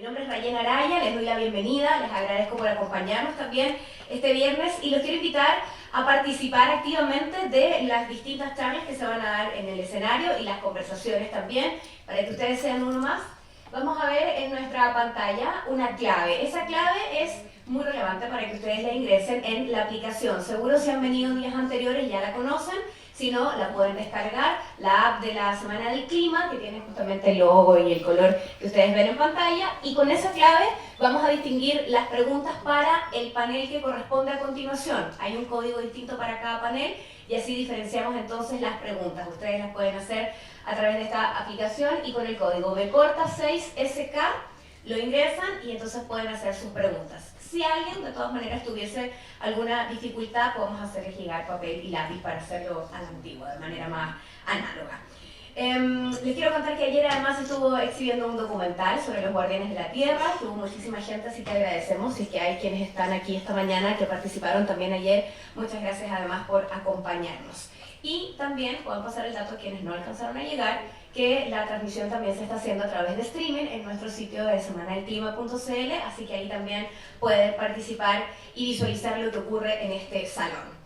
nombre es Rayena Araya, les doy la bienvenida, les agradezco por acompañarnos también este viernes y los quiero invitar a participar activamente de las distintas charlas que se van a dar en el escenario y las conversaciones también, para que ustedes sean uno más. Vamos a ver en nuestra pantalla una clave. Esa clave es muy relevante para que ustedes la ingresen en la aplicación. Seguro si han venido días anteriores ya la conocen, si no, la pueden descargar, la app de la Semana del Clima, que tiene justamente el logo y el color que ustedes ven en pantalla, y con esa clave vamos a distinguir las preguntas para el panel que corresponde a continuación. Hay un código distinto para cada panel y así diferenciamos entonces las preguntas. Ustedes las pueden hacer a través de esta aplicación y con el código B6SK lo ingresan y entonces pueden hacer sus preguntas. Si alguien de todas maneras tuviese alguna dificultad, podemos hacerles llegar papel y lápiz para hacerlo a la antigua, de manera más análoga. Les quiero contar que ayer además estuvo exhibiendo un documental sobre los guardianes de la tierra, que hubo muchísima gente, así que agradecemos, si es que hay quienes están aquí esta mañana que participaron también ayer, muchas gracias además por acompañarnos. Y también pueden pasar el dato a quienes no alcanzaron a llegar, que la transmisión también se está haciendo a través de streaming en nuestro sitio de semanadelclima.cl, así que ahí también pueden participar y visualizar lo que ocurre en este salón.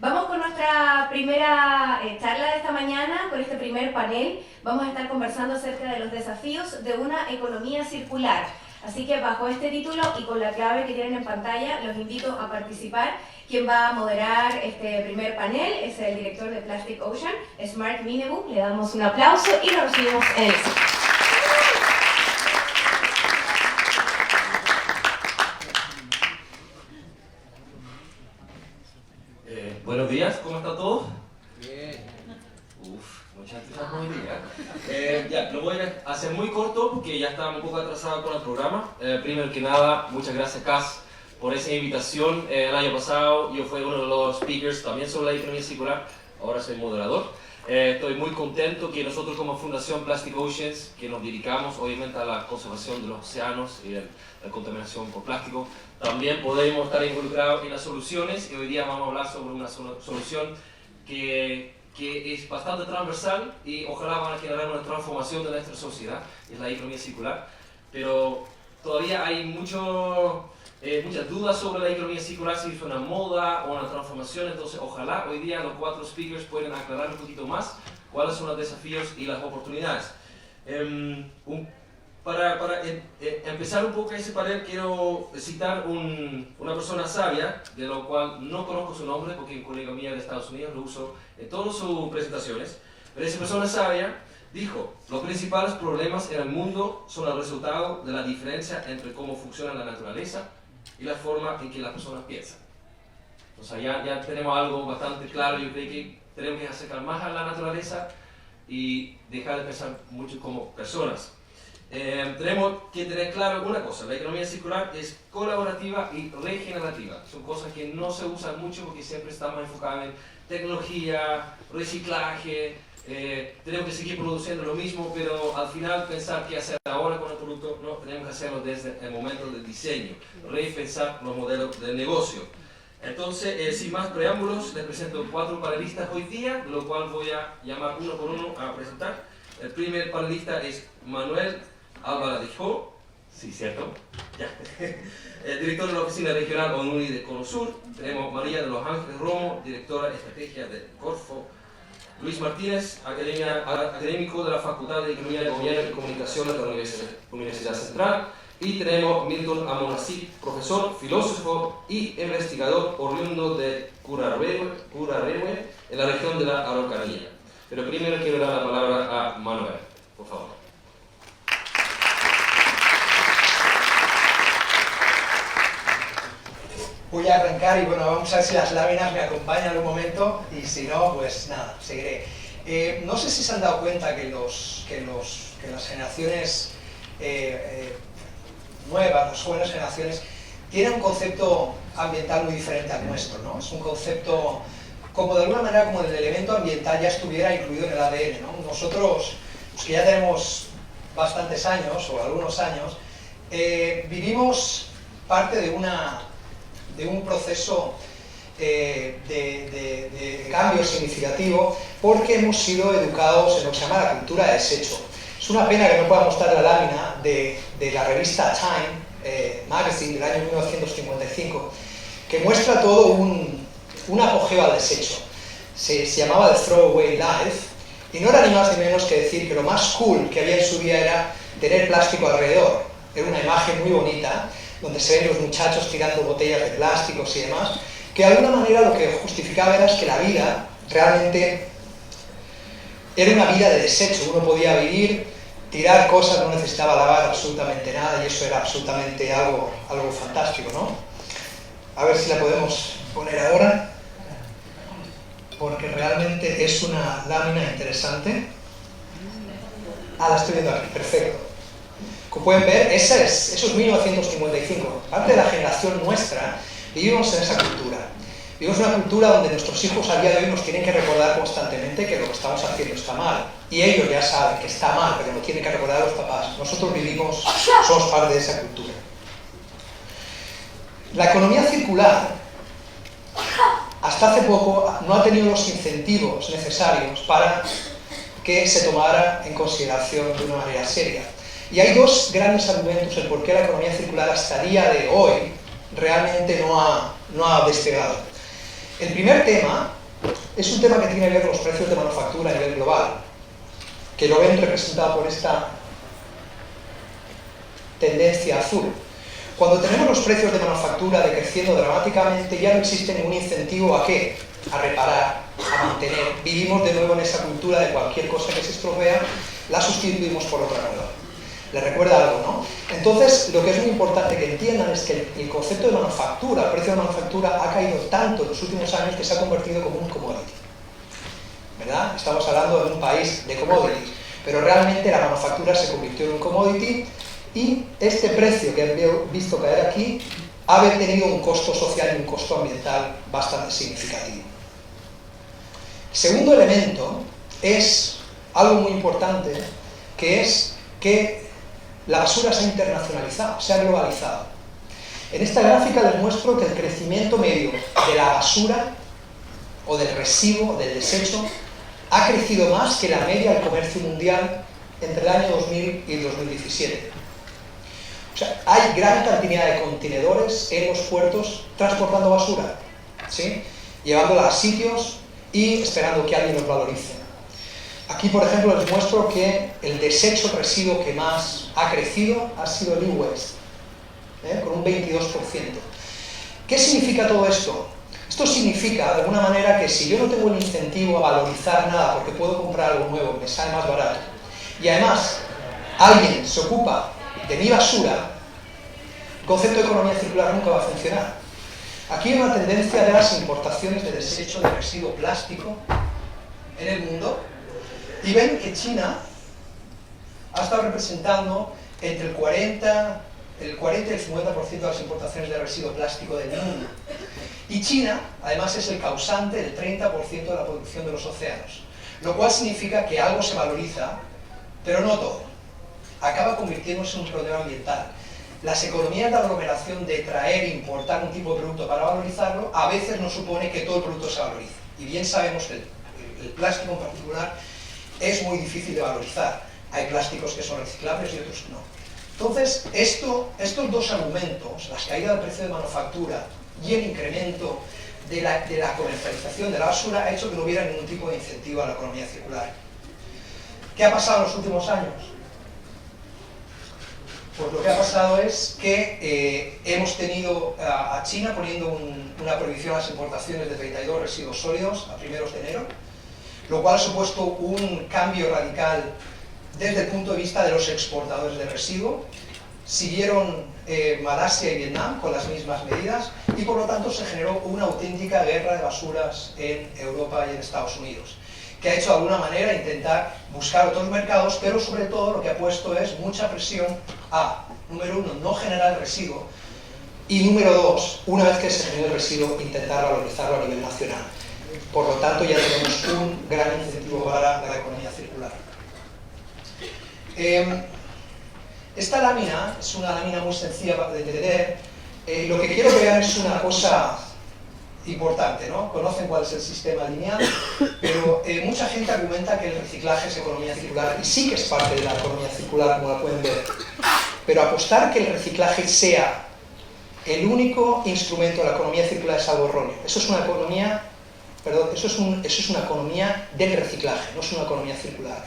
Vamos con nuestra primera charla de esta mañana, con este primer panel. Vamos a estar conversando acerca de los desafíos de una economía circular. Así que bajo este título y con la clave que tienen en pantalla, los invito a participar. Quien va a moderar este primer panel es el director de Plastic Ocean, es Mark Minebu. Le damos un aplauso y lo recibimos en el escenario. Buenos días, ¿cómo está todo? Bien. Mucha entusiasmo hoy día. Ya, lo voy a hacer muy corto porque ya estaba un poco atrasado con el programa. Primero que nada, muchas gracias, Cas, por esa invitación. El año pasado yo fui uno de los speakers también sobre la economía circular, ahora soy moderador. Estoy muy contento que nosotros como Fundación Plastic Oceans, que nos dedicamos obviamente a la conservación de los océanos y la contaminación por plástico, también podemos estar involucrados en las soluciones, y hoy día vamos a hablar sobre una solución que es bastante transversal y ojalá van a generar una transformación de nuestra sociedad, es la economía circular, pero todavía hay muchas dudas sobre la economía circular, si es una moda o una transformación, entonces ojalá hoy día los 4 speakers puedan aclarar un poquito más cuáles son los desafíos y las oportunidades. Para empezar un poco ese panel, quiero citar una persona sabia, de lo cual no conozco su nombre porque un colega mío de Estados Unidos lo uso en todas sus presentaciones, pero esa persona sabia dijo: los principales problemas en el mundo son el resultado de la diferencia entre cómo funciona la naturaleza y la forma en que las personas piensan. O sea, ya tenemos algo bastante claro. Yo creo que tenemos que acercar más a la naturaleza y dejar de pensar mucho como personas. Tenemos que tener claro una cosa: la economía circular es colaborativa y regenerativa. Son cosas que no se usan mucho porque siempre estamos enfocados en tecnología, reciclaje. Tenemos que seguir produciendo lo mismo, pero al final pensar qué hacer ahora con el producto, no, tenemos que hacerlo desde el momento del diseño, repensar los modelos de negocio. Entonces, sin más preámbulos, les presento 4 panelistas hoy día, lo cual voy a llamar uno por uno a presentar. El primer panelista es Manuel Alvaradijo, sí, cierto, ya. El director de la Oficina Regional ONURI de Cono Sur. Tenemos María de los Ángeles Romo, directora de Estrategia de Corfo. Luis Martínez, académico de la Facultad de Economía, Gobierno y Comunicaciones de la Universidad Central. Y tenemos Milton Amonasí, profesor, filósofo y investigador oriundo de Curarehue, en la región de la Araucanía. Pero primero quiero dar la palabra a Manuel, por favor. Voy a arrancar y bueno, vamos a ver si las láminas me acompañan un momento y si no, pues nada, seguiré. No sé si se han dado cuenta que las generaciones nuevas, las jóvenes generaciones, tienen un concepto ambiental muy diferente al nuestro, ¿no? Es un concepto como de alguna manera como el elemento ambiental ya estuviera incluido en el ADN, ¿no? Nosotros, los que ya tenemos bastantes años o algunos años, vivimos parte de un proceso de cambio significativo porque hemos sido educados en lo que se llama la cultura de desecho. Es una pena que no pueda mostrar la lámina de la revista Time Magazine del año 1955, que muestra todo un apogeo al desecho. Se llamaba The Throwaway Life, y no era ni más ni menos que decir que lo más cool que había en su día era tener plástico alrededor. Era una imagen muy bonita, donde se ven los muchachos tirando botellas de plásticos y demás, que de alguna manera lo que justificaba era que la vida realmente era una vida de desecho. Uno podía vivir, tirar cosas, no necesitaba lavar absolutamente nada, y eso era absolutamente algo fantástico, ¿no? A ver si la podemos poner ahora, porque realmente es una lámina interesante. Ah, la estoy viendo aquí, perfecto. Como pueden ver, eso es 1955. Parte de la generación nuestra vivimos en esa cultura. Vivimos en una cultura donde nuestros hijos a día de hoy nos tienen que recordar constantemente que lo que estamos haciendo está mal. Y ellos ya saben que está mal, pero lo tienen que recordar a los papás. Nosotros somos parte de esa cultura. La economía circular, hasta hace poco, no ha tenido los incentivos necesarios para que se tomara en consideración de una manera seria. Y hay dos grandes argumentos en por qué la economía circular hasta el día de hoy realmente no ha despegado. El primer tema es un tema que tiene que ver con los precios de manufactura a nivel global, que lo ven representado por esta tendencia azul. Cuando tenemos los precios de manufactura decreciendo dramáticamente, ya no existe ningún incentivo ¿a qué? A reparar, a mantener. Vivimos de nuevo en esa cultura de cualquier cosa que se estropea, la sustituimos por otra nueva. ¿Les recuerda algo, no? Entonces, lo que es muy importante que entiendan es que el concepto de manufactura, el precio de manufactura, ha caído tanto en los últimos años que se ha convertido como un commodity. ¿Verdad? Estamos hablando de un país de commodities, pero realmente la manufactura se convirtió en un commodity, y este precio que han visto caer aquí ha tenido un costo social y un costo ambiental bastante significativo. El segundo elemento es algo muy importante, que es que la basura se ha internacionalizado, se ha globalizado. En esta gráfica les muestro que el crecimiento medio de la basura o del residuo, del desecho, ha crecido más que la media del comercio mundial entre el año 2000 y el 2017. O sea, hay gran cantidad de contenedores en los puertos transportando basura, ¿sí? Llevándola a sitios y esperando que alguien los valorice. Aquí, por ejemplo, les muestro que el desecho residuo que más ha crecido ha sido el e-waste, con un 22%. ¿Qué significa todo esto? Esto significa, de alguna manera, que si yo no tengo el incentivo a valorizar nada porque puedo comprar algo nuevo, me sale más barato, y además alguien se ocupa de mi basura, el concepto de economía circular nunca va a funcionar. Aquí hay una tendencia de las importaciones de desecho de residuo plástico en el mundo, y ven que China ha estado representando entre el 40 y el 50% de las importaciones de residuo plástico del mundo. Y China, además, es el causante del 30% de la producción de los océanos. Lo cual significa que algo se valoriza, pero no todo. Acaba convirtiéndose en un problema ambiental. Las economías de aglomeración de traer e importar un tipo de producto para valorizarlo, a veces no supone que todo el producto se valorice. Y bien sabemos que el plástico en particular es muy difícil de valorizar. Hay plásticos que son reciclables y otros no. Entonces, estos dos argumentos, las caídas del precio de manufactura y el incremento de la comercialización de la basura, ha hecho que no hubiera ningún tipo de incentivo a la economía circular. ¿Qué ha pasado en los últimos años? Pues lo que ha pasado es que hemos tenido a China poniendo una prohibición a las importaciones de 32 residuos sólidos a primeros de enero, lo cual ha supuesto un cambio radical desde el punto de vista de los exportadores de residuo. Siguieron Malasia y Vietnam con las mismas medidas, y por lo tanto se generó una auténtica guerra de basuras en Europa y en Estados Unidos, que ha hecho de alguna manera intentar buscar otros mercados, pero sobre todo lo que ha puesto es mucha presión a, número uno, no generar residuo, y número dos, una vez que se genere el residuo, intentar valorizarlo a nivel nacional. Por lo tanto, ya tenemos un gran incentivo para la economía circular. Esta lámina es una lámina muy sencilla de entender. Lo que quiero que vean es una cosa importante, ¿no? Conocen cuál es el sistema lineal, pero mucha gente argumenta que el reciclaje es economía circular, y sí que es parte de la economía circular, como la pueden ver. Pero apostar que el reciclaje sea el único instrumento de la economía circular es algo erróneo. Eso es una economía, perdón, eso es una economía del reciclaje, no es una economía circular.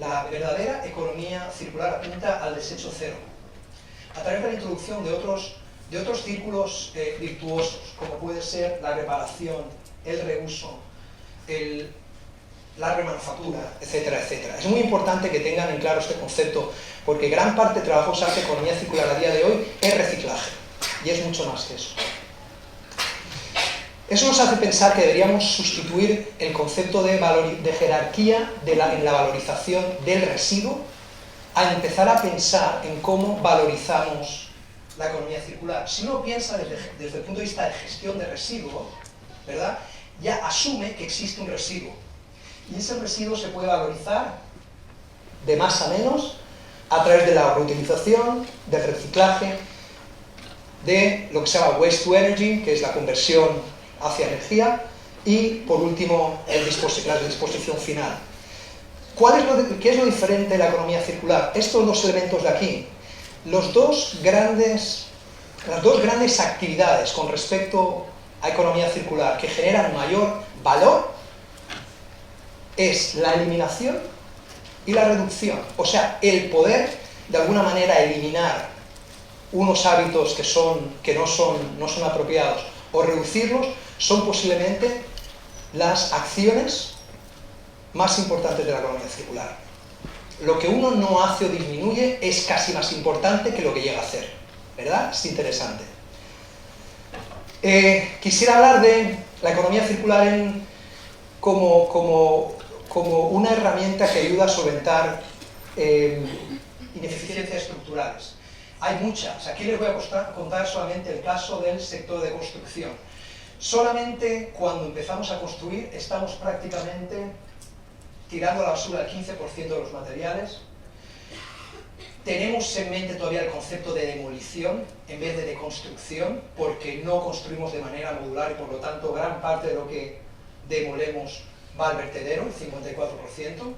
La verdadera economía circular apunta al desecho cero, a través de la introducción de otros círculos virtuosos, como puede ser la reparación, el reuso, la remanufactura, etcétera, etcétera. Es muy importante que tengan en claro este concepto, porque gran parte del trabajo que se hace en economía circular a día de hoy es reciclaje, y es mucho más que eso. Eso nos hace pensar que deberíamos sustituir el concepto de jerarquía en la valorización del residuo, a empezar a pensar en cómo valorizamos la economía circular. Si uno piensa desde el punto de vista de gestión de residuos, ¿verdad?, ya asume que existe un residuo. Y ese residuo se puede valorizar de más a menos a través de la reutilización, del reciclaje, de lo que se llama waste to energy, que es la conversión hacia energía, y por último la disposición final. ¿Qué es lo diferente de la economía circular? Estos dos elementos de aquí. Las dos grandes actividades con respecto a economía circular que generan mayor valor es la eliminación y la reducción. O sea, el poder de alguna manera eliminar unos hábitos que no son apropiados o reducirlos son posiblemente las acciones más importantes de la economía circular. Lo que uno no hace o disminuye es casi más importante que lo que llega a hacer, ¿verdad? Es interesante. Quisiera hablar de la economía circular como una herramienta que ayuda a solventar ineficiencias estructurales. Hay muchas. Aquí les voy a contar solamente el caso del sector de construcción. Solamente cuando empezamos a construir estamos prácticamente tirando a la basura el 15% de los materiales. Tenemos en mente todavía el concepto de demolición en vez de construcción, porque no construimos de manera modular y por lo tanto gran parte de lo que demolemos va al vertedero, el 54%.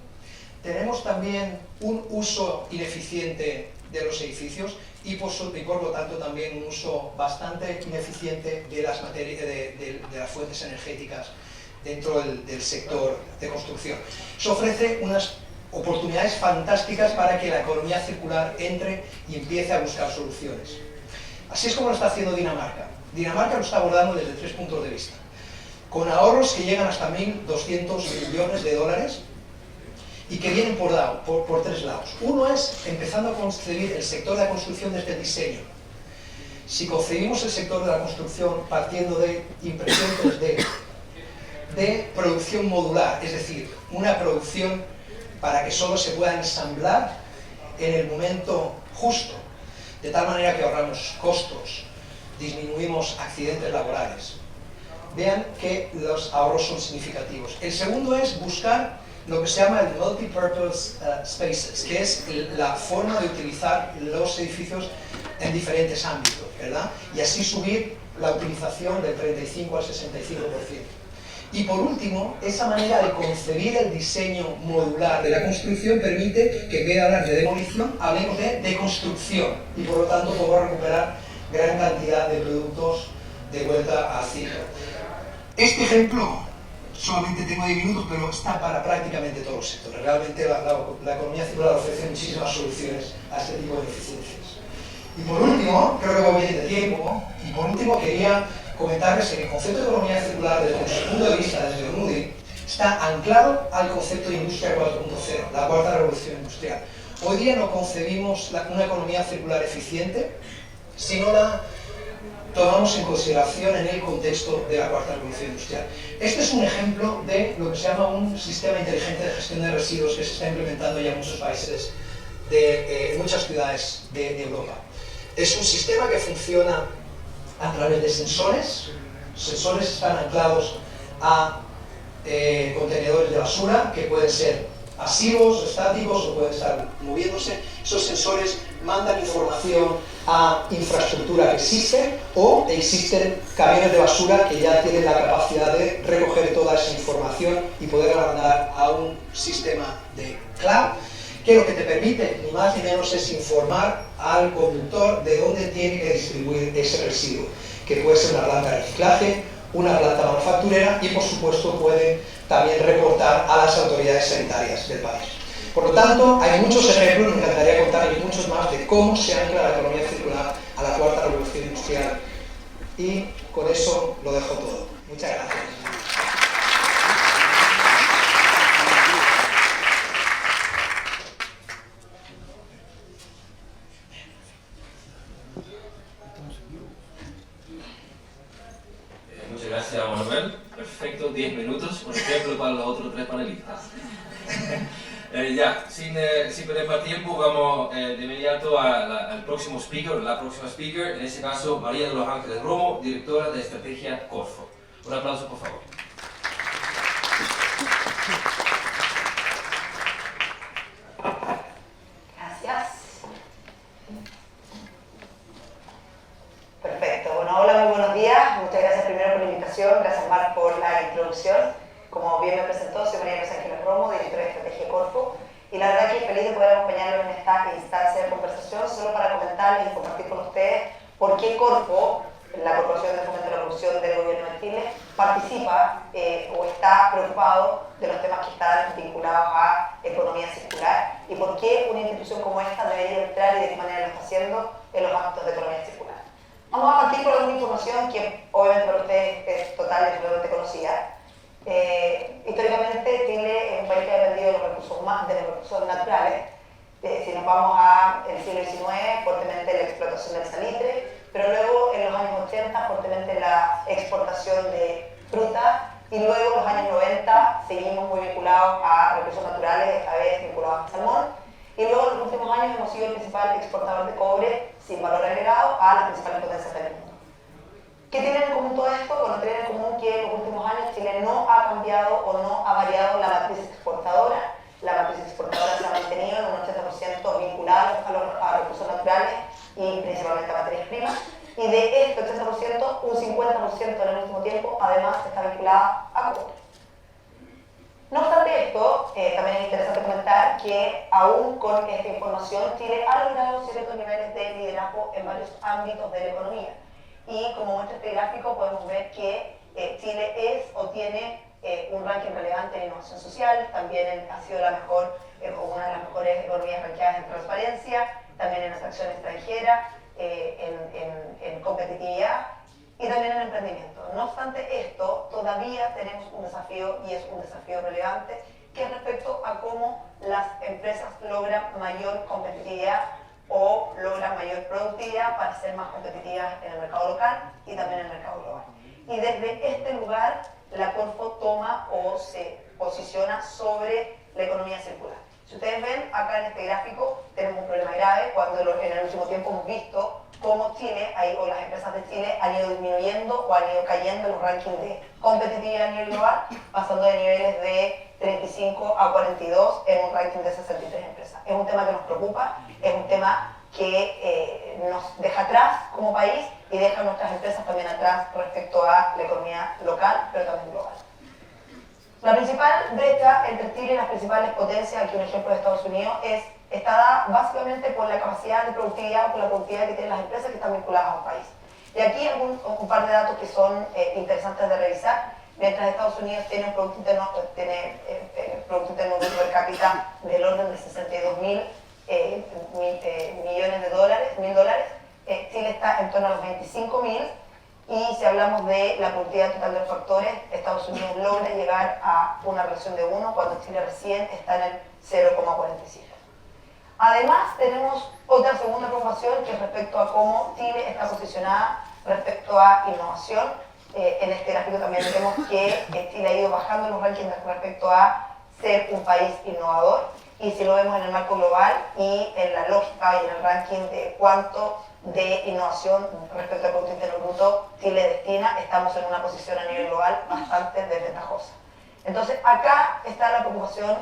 Tenemos también un uso ineficiente de los edificios y por lo tanto también un uso bastante ineficiente de las fuentes energéticas dentro del sector de construcción. Eso ofrece unas oportunidades fantásticas para que la economía circular entre y empiece a buscar soluciones. Así es como lo está haciendo Dinamarca. Dinamarca lo está abordando desde 3 puntos de vista, con ahorros que llegan hasta 1.200 millones de dólares y que vienen por 3 lados. Uno es empezando a concebir el sector de la construcción desde el diseño. Si concebimos el sector de la construcción partiendo de impresión 3D, de producción modular, es decir, una producción para que solo se pueda ensamblar en el momento justo, de tal manera que ahorramos costos, disminuimos accidentes laborales. Vean que los ahorros son significativos. El segundo es buscar lo que se llama el multipurpose spaces, que es la forma de utilizar los edificios en diferentes ámbitos, ¿verdad? Y así subir la utilización del 35 al 65%. Y por último, esa manera de concebir el diseño modular de la construcción permite que en vez de hablar de demolición, hablemos de deconstrucción y por lo tanto podemos recuperar gran cantidad de productos de vuelta al ciclo. Este ejemplo solamente tengo 10 minutos, pero está para prácticamente todos los sectores. Realmente la economía circular ofrece muchísimas soluciones a este tipo de deficiencias. Y por último, creo que voy bien de tiempo, y por último quería comentarles que el concepto de economía circular desde nuestro punto de vista, desde Moody, está anclado al concepto de industria 4.0, la cuarta revolución industrial. Hoy día no concebimos una economía circular eficiente si no la tomamos en consideración en el contexto de la cuarta revolución industrial. Este es un ejemplo de lo que se llama un sistema inteligente de gestión de residuos que se está implementando ya en muchos países, en muchas ciudades de Europa. Es un sistema que funciona a través de sensores. Los sensores están anclados a contenedores de basura que pueden ser pasivos, estáticos o pueden estar moviéndose. Esos sensores mandan información a infraestructura que existe, o existen camiones de basura que ya tienen la capacidad de recoger toda esa información y poder mandar a un sistema de cloud, que lo que te permite, ni más ni menos, es informar al conductor de dónde tiene que distribuir ese residuo, que puede ser una planta de reciclaje, una planta manufacturera, y por supuesto puede también reportar a las autoridades sanitarias del país. Por lo tanto, hay muchos ejemplos, me encantaría contarles muchos más de cómo se ancla la economía circular a la cuarta revolución industrial. Y con eso lo dejo todo. Muchas gracias. Muchas gracias, Manuel. Perfecto, 10 minutos, por ejemplo, para los otros 3 panelistas. Sin perder más tiempo, vamos de inmediato al próximo speaker, la próxima speaker, en este caso María de los Ángeles Romo, directora de Estrategia Corfo. Un aplauso, por favor. Gracias. Perfecto. Bueno, hola, muy buenos días. Muchas gracias primero por la invitación. Gracias, Marc, por la introducción. Como bien me presentó, soy María de los Ángeles Romo, directora de Estrategia Corfo. Y la verdad que feliz de poder acompañarlos en esta instancia de conversación, solo para comentarles y compartir con ustedes por qué Corfo, la Corporación de Fomento de la Producción del Gobierno de Chile, participa o está preocupado de los temas que están vinculados a economía circular, y por qué una institución como esta debería entrar y de qué manera lo está haciendo en los ámbitos de economía circular. Vamos a partir por alguna información que obviamente para ustedes es total y realmente conocida. Históricamente Chile es un país que ha dependido de los recursos naturales. Si nos vamos al siglo XIX, fuertemente la explotación del salitre, pero luego en los años 80 fuertemente la exportación de fruta, y luego en los años 90 seguimos muy vinculados a recursos naturales, esta vez vinculados al salmón, y luego en los últimos años hemos sido el principal exportador de cobre sin valor agregado a las principales potencias del mundo. ¿Qué tienen en común todo esto? Bueno, tienen en común que en los últimos años Chile no ha cambiado o no ha variado la matriz exportadora. La matriz exportadora se ha mantenido en un 80% vinculada a recursos naturales y principalmente a materias primas. Y de este 80%, un 50% en el último tiempo, además, está vinculada a cobre. No obstante esto, también es interesante comentar que aún con esta información, Chile ha logrado ciertos niveles de liderazgo en varios ámbitos de la economía. Y como muestra este gráfico podemos ver que Chile es o tiene un ranking relevante en innovación social, también ha sido la mejor, una de las mejores economías rankeadas en transparencia, también en atracción extranjera, en competitividad y también en emprendimiento. No obstante esto, todavía tenemos un desafío, y es un desafío relevante, que es respecto a cómo las empresas logran mayor competitividad o logran mayor productividad para ser más competitivas en el mercado local y también en el mercado global. Y desde este lugar, la Corfo toma o se posiciona sobre la economía circular. Si ustedes ven acá en este gráfico, tenemos un problema grave cuando en el último tiempo hemos visto cómo Chile, o las empresas de Chile, han ido disminuyendo o han ido cayendo en los rankings de competitividad a nivel global, pasando de niveles de 35 a 42 en un ranking de 63 empresas. Es un tema que nos preocupa, es un tema que nos deja atrás como país y deja a nuestras empresas también atrás respecto a la economía local, pero también global. La principal brecha entre Chile y las principales potencias, aquí un ejemplo de Estados Unidos, está dada básicamente por la capacidad de productividad o por la productividad que tienen las empresas que están vinculadas a un país. Y aquí un par de datos que son interesantes de revisar. Mientras Estados Unidos tiene un Producto Interno Bruto per cápita del orden de 62.000 millones de dólares, Chile está en torno a los 25.000, y si hablamos de la productividad total de los factores, Estados Unidos logra llegar a una relación de 1 cuando Chile recién está en el 0,47. Además, tenemos otra segunda preocupación, que es respecto a cómo Chile está posicionada respecto a innovación. En este gráfico también vemos que Chile ha ido bajando en los rankings respecto a ser un país innovador, y si lo vemos en el marco global y en la lógica y en el ranking de cuánto de innovación respecto al Producto Interno Bruto Chile destina, estamos en una posición a nivel global bastante desventajosa. Entonces acá está la preocupación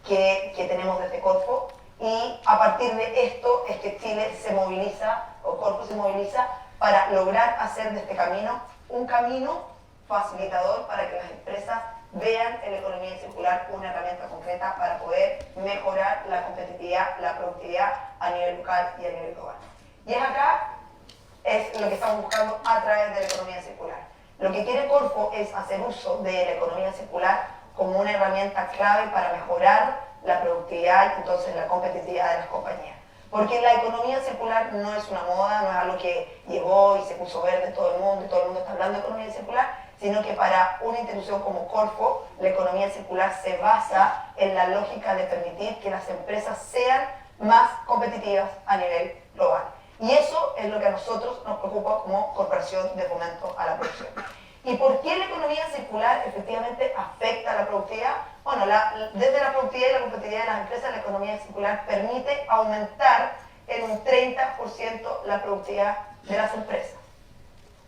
que tenemos desde Corfo, y a partir de esto es que Chile se moviliza, o Corfo se moviliza, para lograr hacer de este camino un camino facilitador para que las empresas vean en la economía circular una herramienta concreta para poder mejorar la competitividad, la productividad a nivel local y a nivel global. Y es lo que estamos buscando a través de la economía circular. Lo que quiere Corfo es hacer uso de la economía circular como una herramienta clave para mejorar la productividad y entonces la competitividad de las compañías. Porque la economía circular no es una moda, no es algo que llegó y se puso verde todo el mundo y todo el mundo está hablando de economía circular, sino que para una institución como Corfo, la economía circular se basa en la lógica de permitir que las empresas sean más competitivas a nivel global. Y eso es lo que a nosotros nos preocupa como Corporación de Fomento a la Producción. ¿Y por qué la economía circular efectivamente afecta a la productividad? Bueno, desde la productividad y la competitividad de las empresas, la economía circular permite aumentar en un 30% la productividad de las empresas.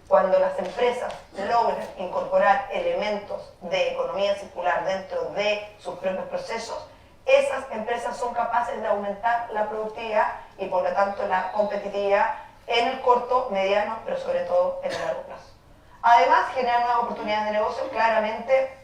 Cuando las empresas logran incorporar elementos de economía circular dentro de sus propios procesos, esas empresas son capaces de aumentar la productividad y por lo tanto la competitividad en el corto, mediano, pero sobre todo en el largo plazo. Además, generar nuevas oportunidades de negocio. Claramente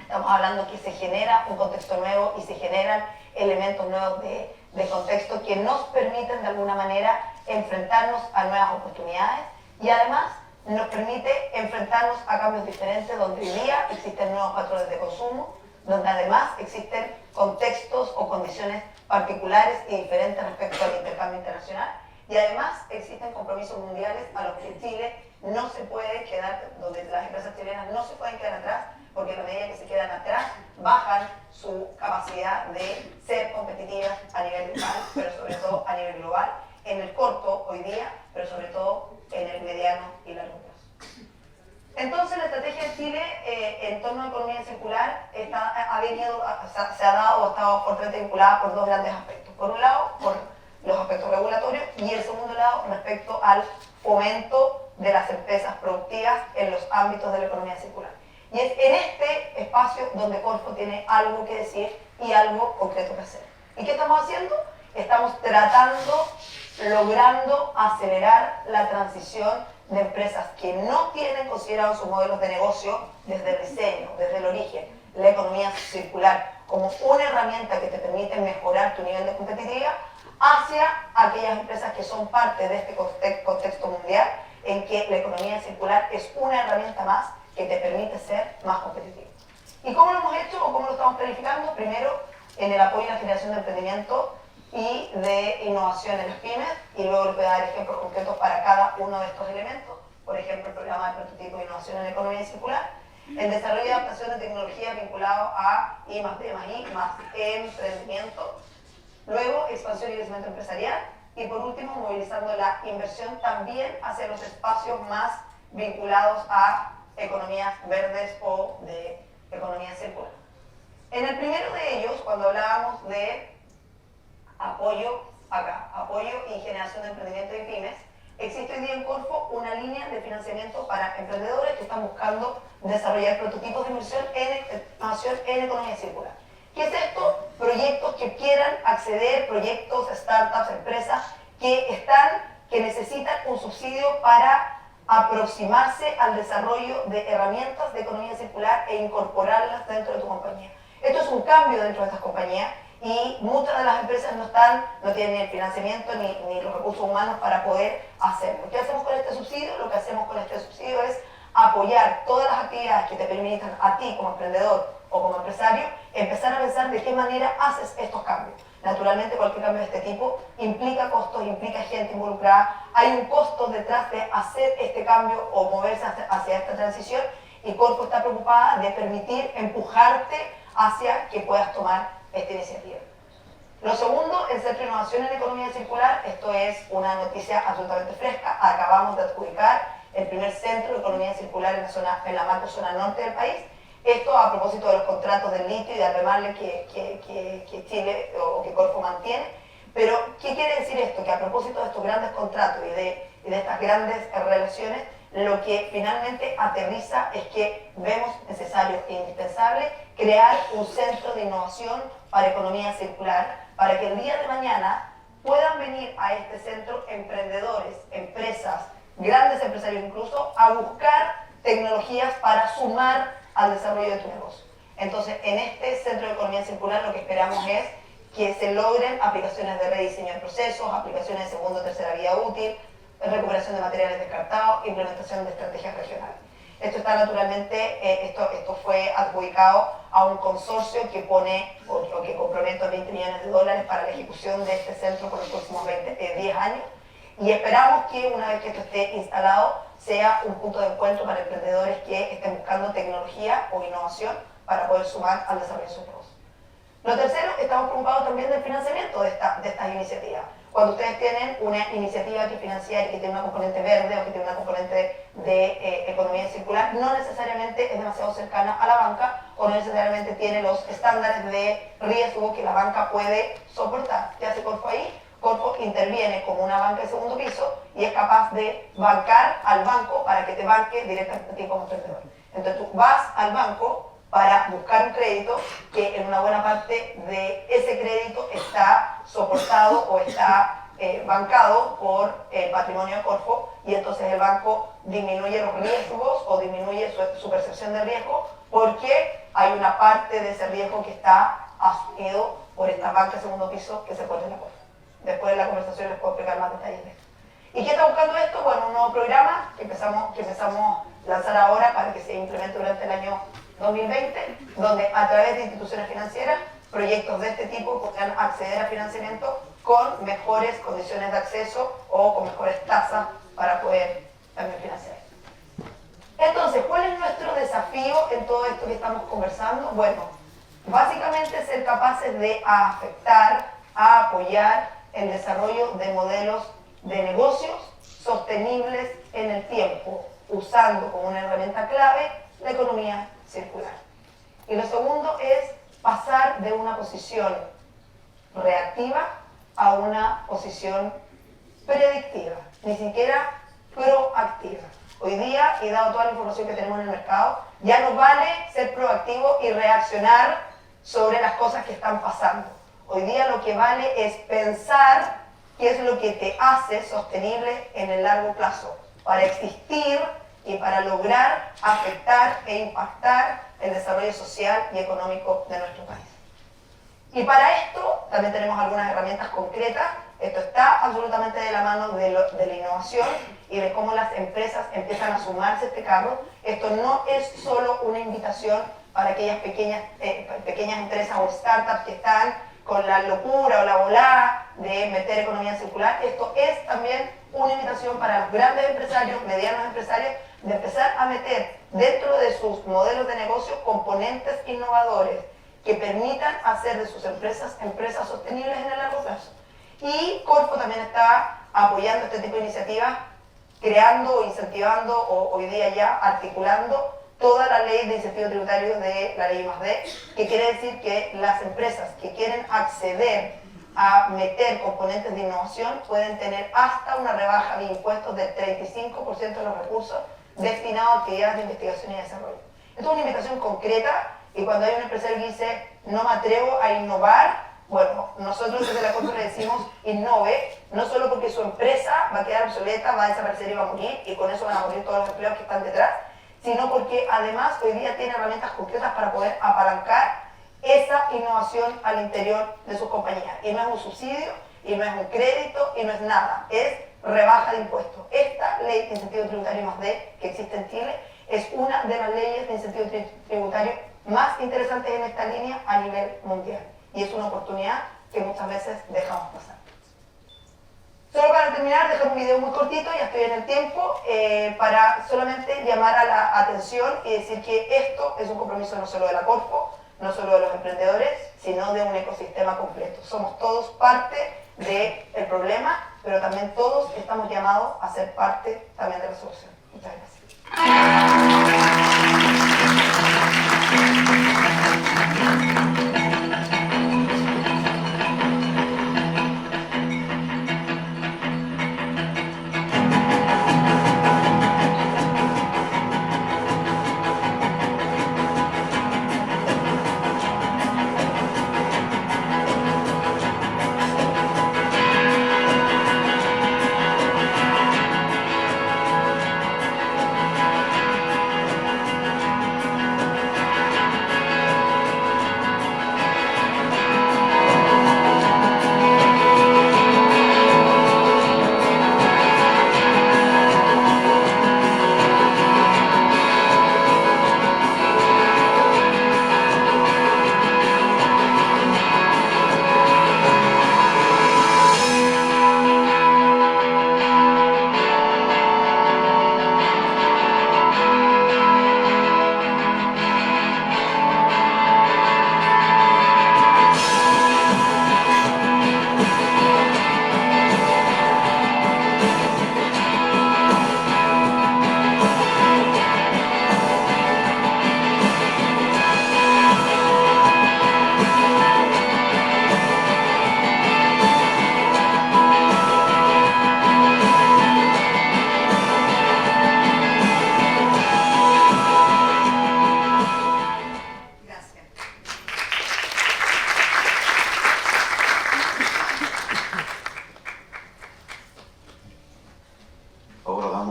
estamos hablando que se genera un contexto nuevo y se generan elementos nuevos de contexto que nos permiten de alguna manera enfrentarnos a nuevas oportunidades y además nos permite enfrentarnos a cambios diferentes donde hoy día existen nuevos patrones de consumo, donde además existen contextos o condiciones particulares y diferentes respecto al intercambio internacional y además existen compromisos mundiales a los que Chile no se puede quedar, donde las empresas chilenas no se pueden quedar atrás, porque a la medida que se quedan atrás, bajan su capacidad de ser competitivas a nivel local, pero sobre todo a nivel global, en el corto hoy día, pero sobre todo en el mediano y largo plazo. Entonces la estrategia de Chile en torno a la economía circular se ha dado o ha estado fuertemente vinculada por dos grandes aspectos. Por un lado, por los aspectos regulatorios y el segundo lado, respecto al fomento de las empresas productivas en los ámbitos de la economía circular. Y es en este espacio donde Corfo tiene algo que decir y algo concreto que hacer. ¿Y qué estamos haciendo? Estamos logrando acelerar la transición de empresas que no tienen considerado sus modelos de negocio desde el diseño, desde el origen, la economía circular como una herramienta que te permite mejorar tu nivel de competitividad hacia aquellas empresas que son parte de este contexto mundial en que la economía circular es una herramienta más que te permite ser más competitivo. ¿Y cómo lo hemos hecho o cómo lo estamos planificando? Primero, en el apoyo a la generación de emprendimiento y de innovación en las pymes, y luego les voy a dar ejemplos concretos para cada uno de estos elementos. Por ejemplo, el programa de prototipo de innovación en la economía circular, el desarrollo y adaptación de tecnología vinculado a I+D+I más emprendimiento, luego expansión y crecimiento empresarial, y por último, movilizando la inversión también hacia los espacios más vinculados a economías verdes o de economía circular. En el primero de ellos, cuando hablábamos de apoyo y generación de emprendimiento y pymes, existe hoy día en Corfo una línea de financiamiento para emprendedores que están buscando desarrollar prototipos de inversión en economía circular. ¿Qué es esto? Proyectos que quieran acceder, proyectos, startups, empresas que necesitan un subsidio para aproximarse al desarrollo de herramientas de economía circular e incorporarlas dentro de tu compañía. Esto es un cambio dentro de estas compañías y muchas de las empresas no tienen el financiamiento ni los recursos humanos para poder hacerlo. ¿Qué hacemos con este subsidio? Lo que hacemos con este subsidio es apoyar todas las actividades que te permitan a ti como emprendedor o como empresario empezar a pensar de qué manera haces estos cambios. Naturalmente cualquier cambio de este tipo implica costos, implica gente involucrada, hay un costo detrás de hacer este cambio o moverse hacia esta transición y Corfo está preocupada de permitir empujarte hacia que puedas tomar esta iniciativa. Lo segundo, el Centro de Innovación en Economía Circular, esto es una noticia absolutamente fresca, acabamos de adjudicar el primer centro de economía circular en la macrozona norte del país. Esto a propósito de los contratos del litio y de arremarle que Chile o que Corfo mantiene. Pero, ¿qué quiere decir esto? Que a propósito de estos grandes contratos y de estas grandes relaciones, lo que finalmente aterriza es que vemos necesario e indispensable crear un centro de innovación para economía circular para que el día de mañana puedan venir a este centro emprendedores, empresas, grandes empresarios incluso, a buscar tecnologías para sumar al desarrollo de tu negocio. Entonces, en este centro de economía circular lo que esperamos es que se logren aplicaciones de rediseño de procesos, aplicaciones de segunda o tercera vía útil, recuperación de materiales descartados, implementación de estrategias regionales. Esto está naturalmente, esto fue adjudicado a un consorcio que pone o que compromete 20 millones de dólares para la ejecución de este centro por los próximos 10 años, y esperamos que una vez que esto esté instalado sea un punto de encuentro para emprendedores que estén buscando tecnología o innovación para poder sumar al desarrollo de sus negocios. Lo tercero, estamos preocupados también del financiamiento de estas iniciativas. Cuando ustedes tienen una iniciativa que financia y que tiene una componente verde o que tiene una componente de economía circular, no necesariamente es demasiado cercana a la banca o no necesariamente tiene los estándares de riesgo que la banca puede soportar. ¿Qué hace Corfo ahí? Corfo interviene como una banca de segundo piso y es capaz de bancar al banco para que te banque directamente a ti como emprendedor. Entonces tú vas al banco para buscar un crédito que en una buena parte de ese crédito está soportado o está bancado por el patrimonio de Corfo, y entonces el banco disminuye los riesgos o disminuye su percepción de riesgo porque hay una parte de ese riesgo que está asumido por esta banca de segundo piso que se pone en la Corfo. Después de la conversación les puedo explicar más detalles de esto. ¿Y qué está buscando esto? Bueno, un nuevo programa que empezamos a lanzar ahora para que se implemente durante el año 2020, donde a través de instituciones financieras, proyectos de este tipo podrán acceder a financiamiento con mejores condiciones de acceso o con mejores tasas para poder también financiar. Entonces, ¿cuál es nuestro desafío en todo esto que estamos conversando? Bueno, básicamente ser capaces de afectar, a apoyar el desarrollo de modelos de negocios sostenibles en el tiempo, usando como una herramienta clave la economía circular. Y lo segundo es pasar de una posición reactiva a una posición predictiva, ni siquiera proactiva. Hoy día, y dado toda la información que tenemos en el mercado, ya no vale ser proactivo y reaccionar sobre las cosas que están pasando. Hoy día lo que vale es pensar qué es lo que te hace sostenible en el largo plazo para existir y para lograr afectar e impactar el desarrollo social y económico de nuestro país. Y para esto también tenemos algunas herramientas concretas. Esto está absolutamente de la mano de la innovación y de cómo las empresas empiezan a sumarse a este carro. Esto no es solo una invitación para aquellas pequeñas empresas o startups que están con la locura o la volada de meter economía circular. Esto es también una invitación para los grandes empresarios, medianos empresarios, de empezar a meter dentro de sus modelos de negocio componentes innovadores que permitan hacer de sus empresas sostenibles en el largo plazo. Y Corfo también está apoyando este tipo de iniciativas, creando, incentivando o hoy día ya articulando toda la ley de incentivos tributarios de la ley I+D, que quiere decir que las empresas que quieren acceder a meter componentes de innovación pueden tener hasta una rebaja de impuestos del 35% de los recursos destinados a actividades de investigación y desarrollo. Esto es una invitación concreta, y cuando hay un empresario que dice no me atrevo a innovar, bueno, nosotros desde la Corfo le decimos innove, no solo porque su empresa va a quedar obsoleta, va a desaparecer y va a morir, y con eso van a morir todos los empleos que están detrás, sino porque además hoy día tiene herramientas concretas para poder apalancar esa innovación al interior de sus compañías. Y no es un subsidio, y no es un crédito, y no es nada, es rebaja de impuestos. Esta ley de incentivo tributario I+D que existe en Chile es una de las leyes de incentivo tributario más interesantes en esta línea a nivel mundial. Y es una oportunidad que muchas veces dejamos pasar. Solo para terminar, dejar un video muy cortito, ya estoy en el tiempo, para solamente llamar a la atención y decir que esto es un compromiso no solo de la Corfo, no solo de los emprendedores, sino de un ecosistema completo. Somos todos parte del problema, pero también todos estamos llamados a ser parte también de la solución. Muchas gracias.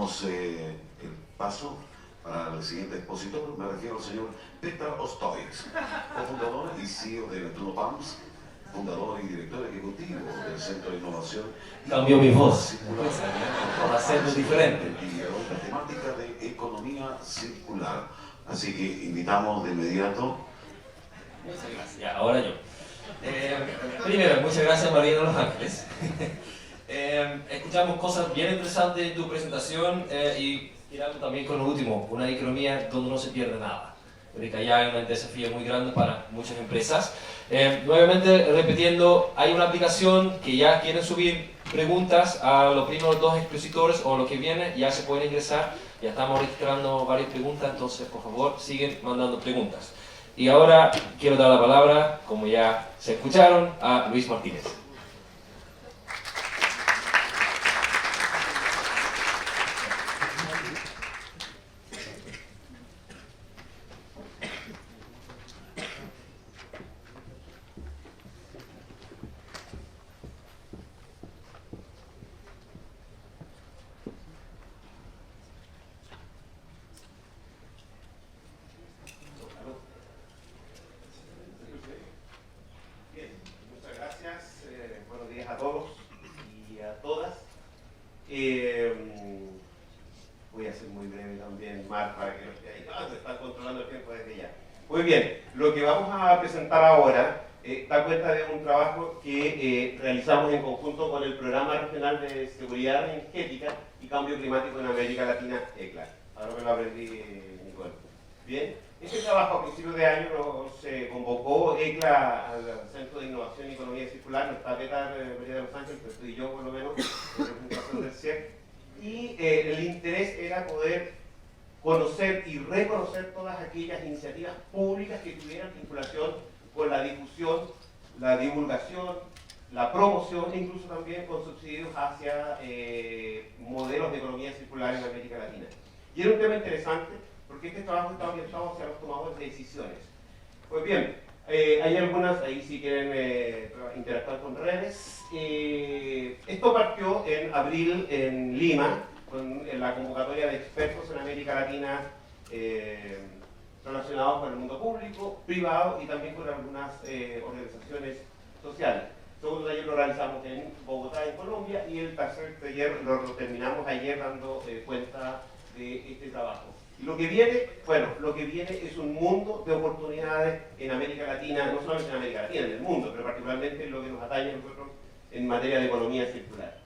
Damos el paso para el siguiente expositor. Me refiero al señor Peter Ostojic, cofundador y CEO de Neptuno Palms, fundador y director ejecutivo del Centro de Innovación. Cambió mi voz para hacerlo diferente. Y la temática de economía circular. Así que invitamos de inmediato. Muchas gracias. Ya, ahora yo. Primero, muchas gracias María de Los Ángeles. Escuchamos cosas bien interesantes en tu presentación y tirando también con lo último, una economía donde no se pierde nada. Porque allá hay un desafío muy grande para muchas empresas. Nuevamente, repitiendo, hay una aplicación que ya quieren subir preguntas a los primeros dos expositores o lo que viene, ya se pueden ingresar. Ya estamos registrando varias preguntas, entonces por favor siguen mandando preguntas. Y ahora quiero dar la palabra, como ya se escucharon, a Luis Martínez. A todos y a todas. Voy a ser muy breve también, Mar, para que no esté ahí. Se está controlando el tiempo desde ya. Muy bien, lo que vamos a presentar ahora da cuenta de un trabajo que realizamos en conjunto con el Programa Regional de Seguridad Energética y Cambio Climático en América Latina, ECLA. Ahora me lo aprendí, Nicole. Bien. Este trabajo a principios de año se convocó ECLA al Centro de Innovación y Economía Circular, no está Petar María de Los Ángeles, pero estoy yo por lo menos, en representación del CIEC, y el interés era poder conocer y reconocer todas aquellas iniciativas públicas que tuvieran vinculación con la difusión, la divulgación, la promoción e incluso también con subsidios hacia modelos de economía circular en América Latina. Y era un tema interesante, porque este trabajo está orientado hacia los tomadores de decisiones. Pues bien, hay algunas, ahí si quieren interactuar con redes. Esto partió en abril en Lima, con la convocatoria de expertos en América Latina relacionados con el mundo público, privado y también con algunas organizaciones sociales. El segundo taller lo realizamos en Bogotá, en Colombia, y el tercer taller lo terminamos ayer dando cuenta de este trabajo. Lo que viene, bueno, lo que viene es un mundo de oportunidades en América Latina, no solamente en América Latina, en el mundo, pero particularmente en lo que nos atañe a nosotros en materia de economía circular.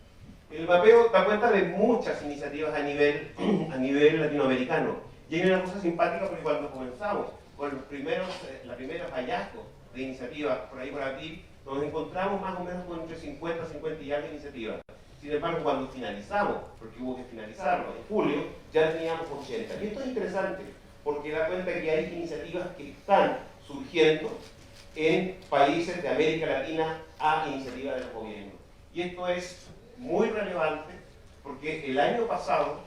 El mapeo da cuenta de muchas iniciativas a nivel latinoamericano. Y hay una cosa simpática porque cuando comenzamos con los primeros hallazgos de iniciativas por ahí por aquí, nos encontramos más o menos con entre 50 y algo de iniciativas. Sin embargo, cuando finalizamos, porque hubo que finalizarlo en julio, ya teníamos 80. Y esto es interesante porque da cuenta que hay iniciativas que están surgiendo en países de América Latina a iniciativa de los gobiernos. Y esto es muy relevante porque el año pasado,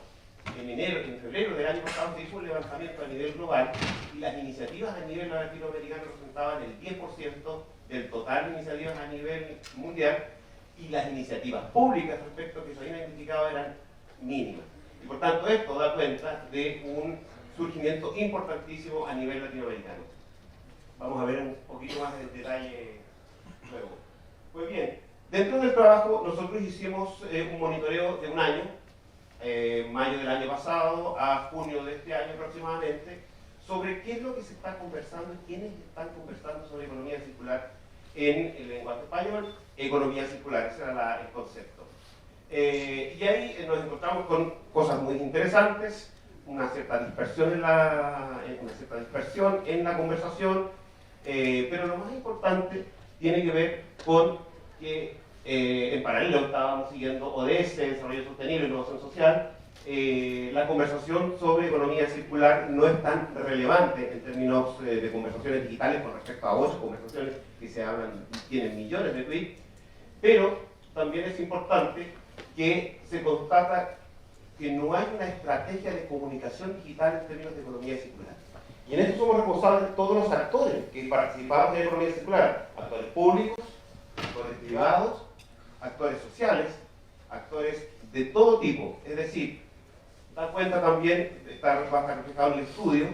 en febrero del año pasado, se hizo un levantamiento a nivel global y las iniciativas a nivel latinoamericano representaban el 10% del total de iniciativas a nivel mundial, y las iniciativas públicas respecto a que se habían identificado eran mínimas. Y por tanto esto da cuenta de un surgimiento importantísimo a nivel latinoamericano. Vamos a ver un poquito más de detalle luego. Pues bien, dentro del trabajo nosotros hicimos un monitoreo de un año, mayo del año pasado a junio de este año aproximadamente, sobre qué es lo que se está conversando, quiénes están conversando sobre economía circular en el lenguaje español. Economía circular, ese era el concepto. Y ahí nos encontramos con cosas muy interesantes, una cierta dispersión en la conversación, pero lo más importante tiene que ver con que en paralelo estábamos siguiendo ODS, Desarrollo Sostenible, Innovación Social. La conversación sobre economía circular no es tan relevante en términos de conversaciones digitales con respecto a otras conversaciones que se hablan, tienen millones de tweets, pero también es importante que se constata que no hay una estrategia de comunicación digital en términos de economía circular. Y en esto somos responsables todos los actores que participamos en la economía circular, actores públicos, actores privados, actores sociales, actores de todo tipo. Es decir, da cuenta también, está reflejado en el estudio,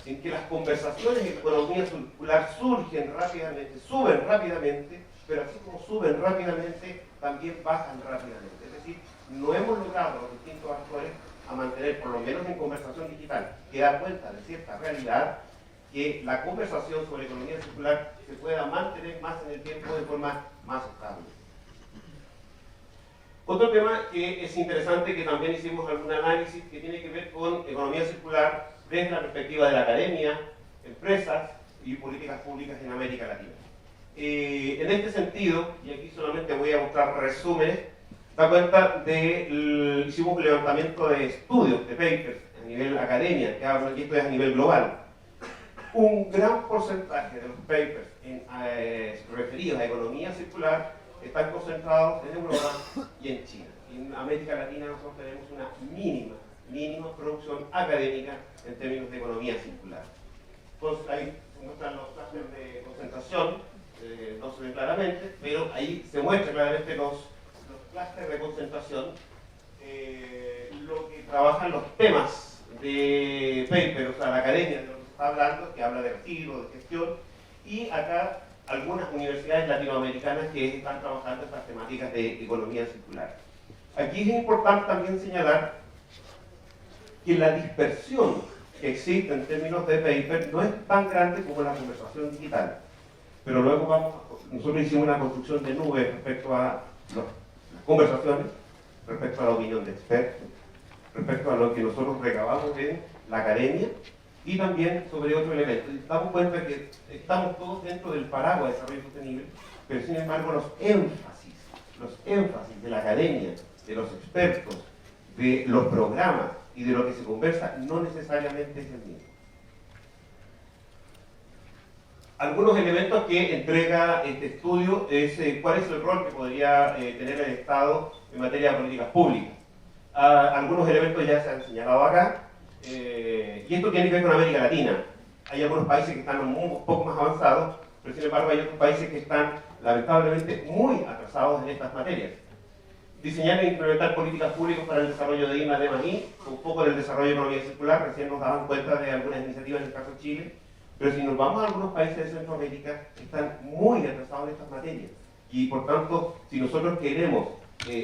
en que las conversaciones en economía circular surgen rápidamente, suben rápidamente, pero así como suben rápidamente, también bajan rápidamente. Es decir, no hemos logrado los distintos actores a mantener, por lo menos en conversación digital, que da cuenta de cierta realidad, que la conversación sobre economía circular se pueda mantener más en el tiempo de forma más estable. Otro tema que es interesante, que también hicimos algún análisis, que tiene que ver con economía circular desde la perspectiva de la academia, empresas y políticas públicas en América Latina. En este sentido, y aquí solamente voy a mostrar resúmenes, da cuenta de, hicimos un levantamiento de estudios, de papers, a nivel academia, que hablan, y esto es a nivel global. Un gran porcentaje de los papers referidos a economía circular están concentrados en Europa y en China. En América Latina nosotros tenemos una mínima producción académica en términos de economía circular. Entonces ahí se muestran los clústeres de concentración, no se ven claramente, pero ahí se muestran claramente los clústeres de concentración, lo que trabajan los temas de paper, o sea, la academia de lo que se está hablando, que habla de retiro, de gestión, y acá algunas universidades latinoamericanas que están trabajando estas temáticas de economía circular. Aquí es importante también señalar que la dispersión que existe en términos de paper no es tan grande como la conversación digital. Pero luego nosotros hicimos una construcción de nube respecto a las conversaciones, respecto a la opinión de expertos, respecto a lo que nosotros recabamos en la academia, y también sobre otro elemento. Damos cuenta que estamos todos dentro del paraguas de desarrollo sostenible, pero sin embargo los énfasis de la academia, de los expertos, de los programas y de lo que se conversa no necesariamente es el mismo. Algunos elementos que entrega este estudio es cuál es el rol que podría tener el Estado en materia de políticas públicas. Algunos elementos ya se han señalado acá. Y esto tiene que ver con América Latina. Hay algunos países que están un poco más avanzados, pero sin embargo hay otros países que están lamentablemente muy atrasados en estas materias. Diseñar e implementar políticas públicas para el desarrollo de I+D+I, un poco del desarrollo de economía circular, recién nos daban cuenta de algunas iniciativas en el caso de Chile, pero si nos vamos a algunos países de Centroamérica, están muy atrasados en estas materias. Y por tanto, si nosotros queremos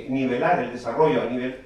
nivelar el desarrollo a nivel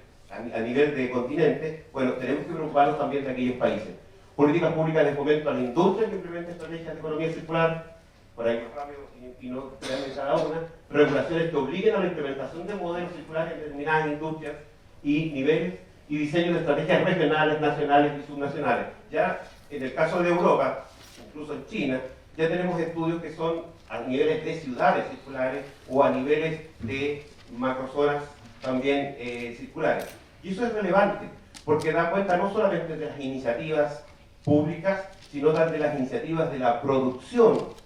de continente, bueno, tenemos que preocuparnos también de aquellos países. Políticas públicas de fomento a la industria que implementa estrategias de economía circular, por ahí más rápido y no quedarme en cada una, regulaciones que obliguen a la implementación de modelos circulares en determinadas industrias y niveles, y diseño de estrategias regionales, nacionales y subnacionales. Ya en el caso de Europa, incluso en China, ya tenemos estudios que son a niveles de ciudades circulares o a niveles de macrozonas también circulares. Y eso es relevante, porque da cuenta no solamente de las iniciativas públicas, sino también de las iniciativas de la producción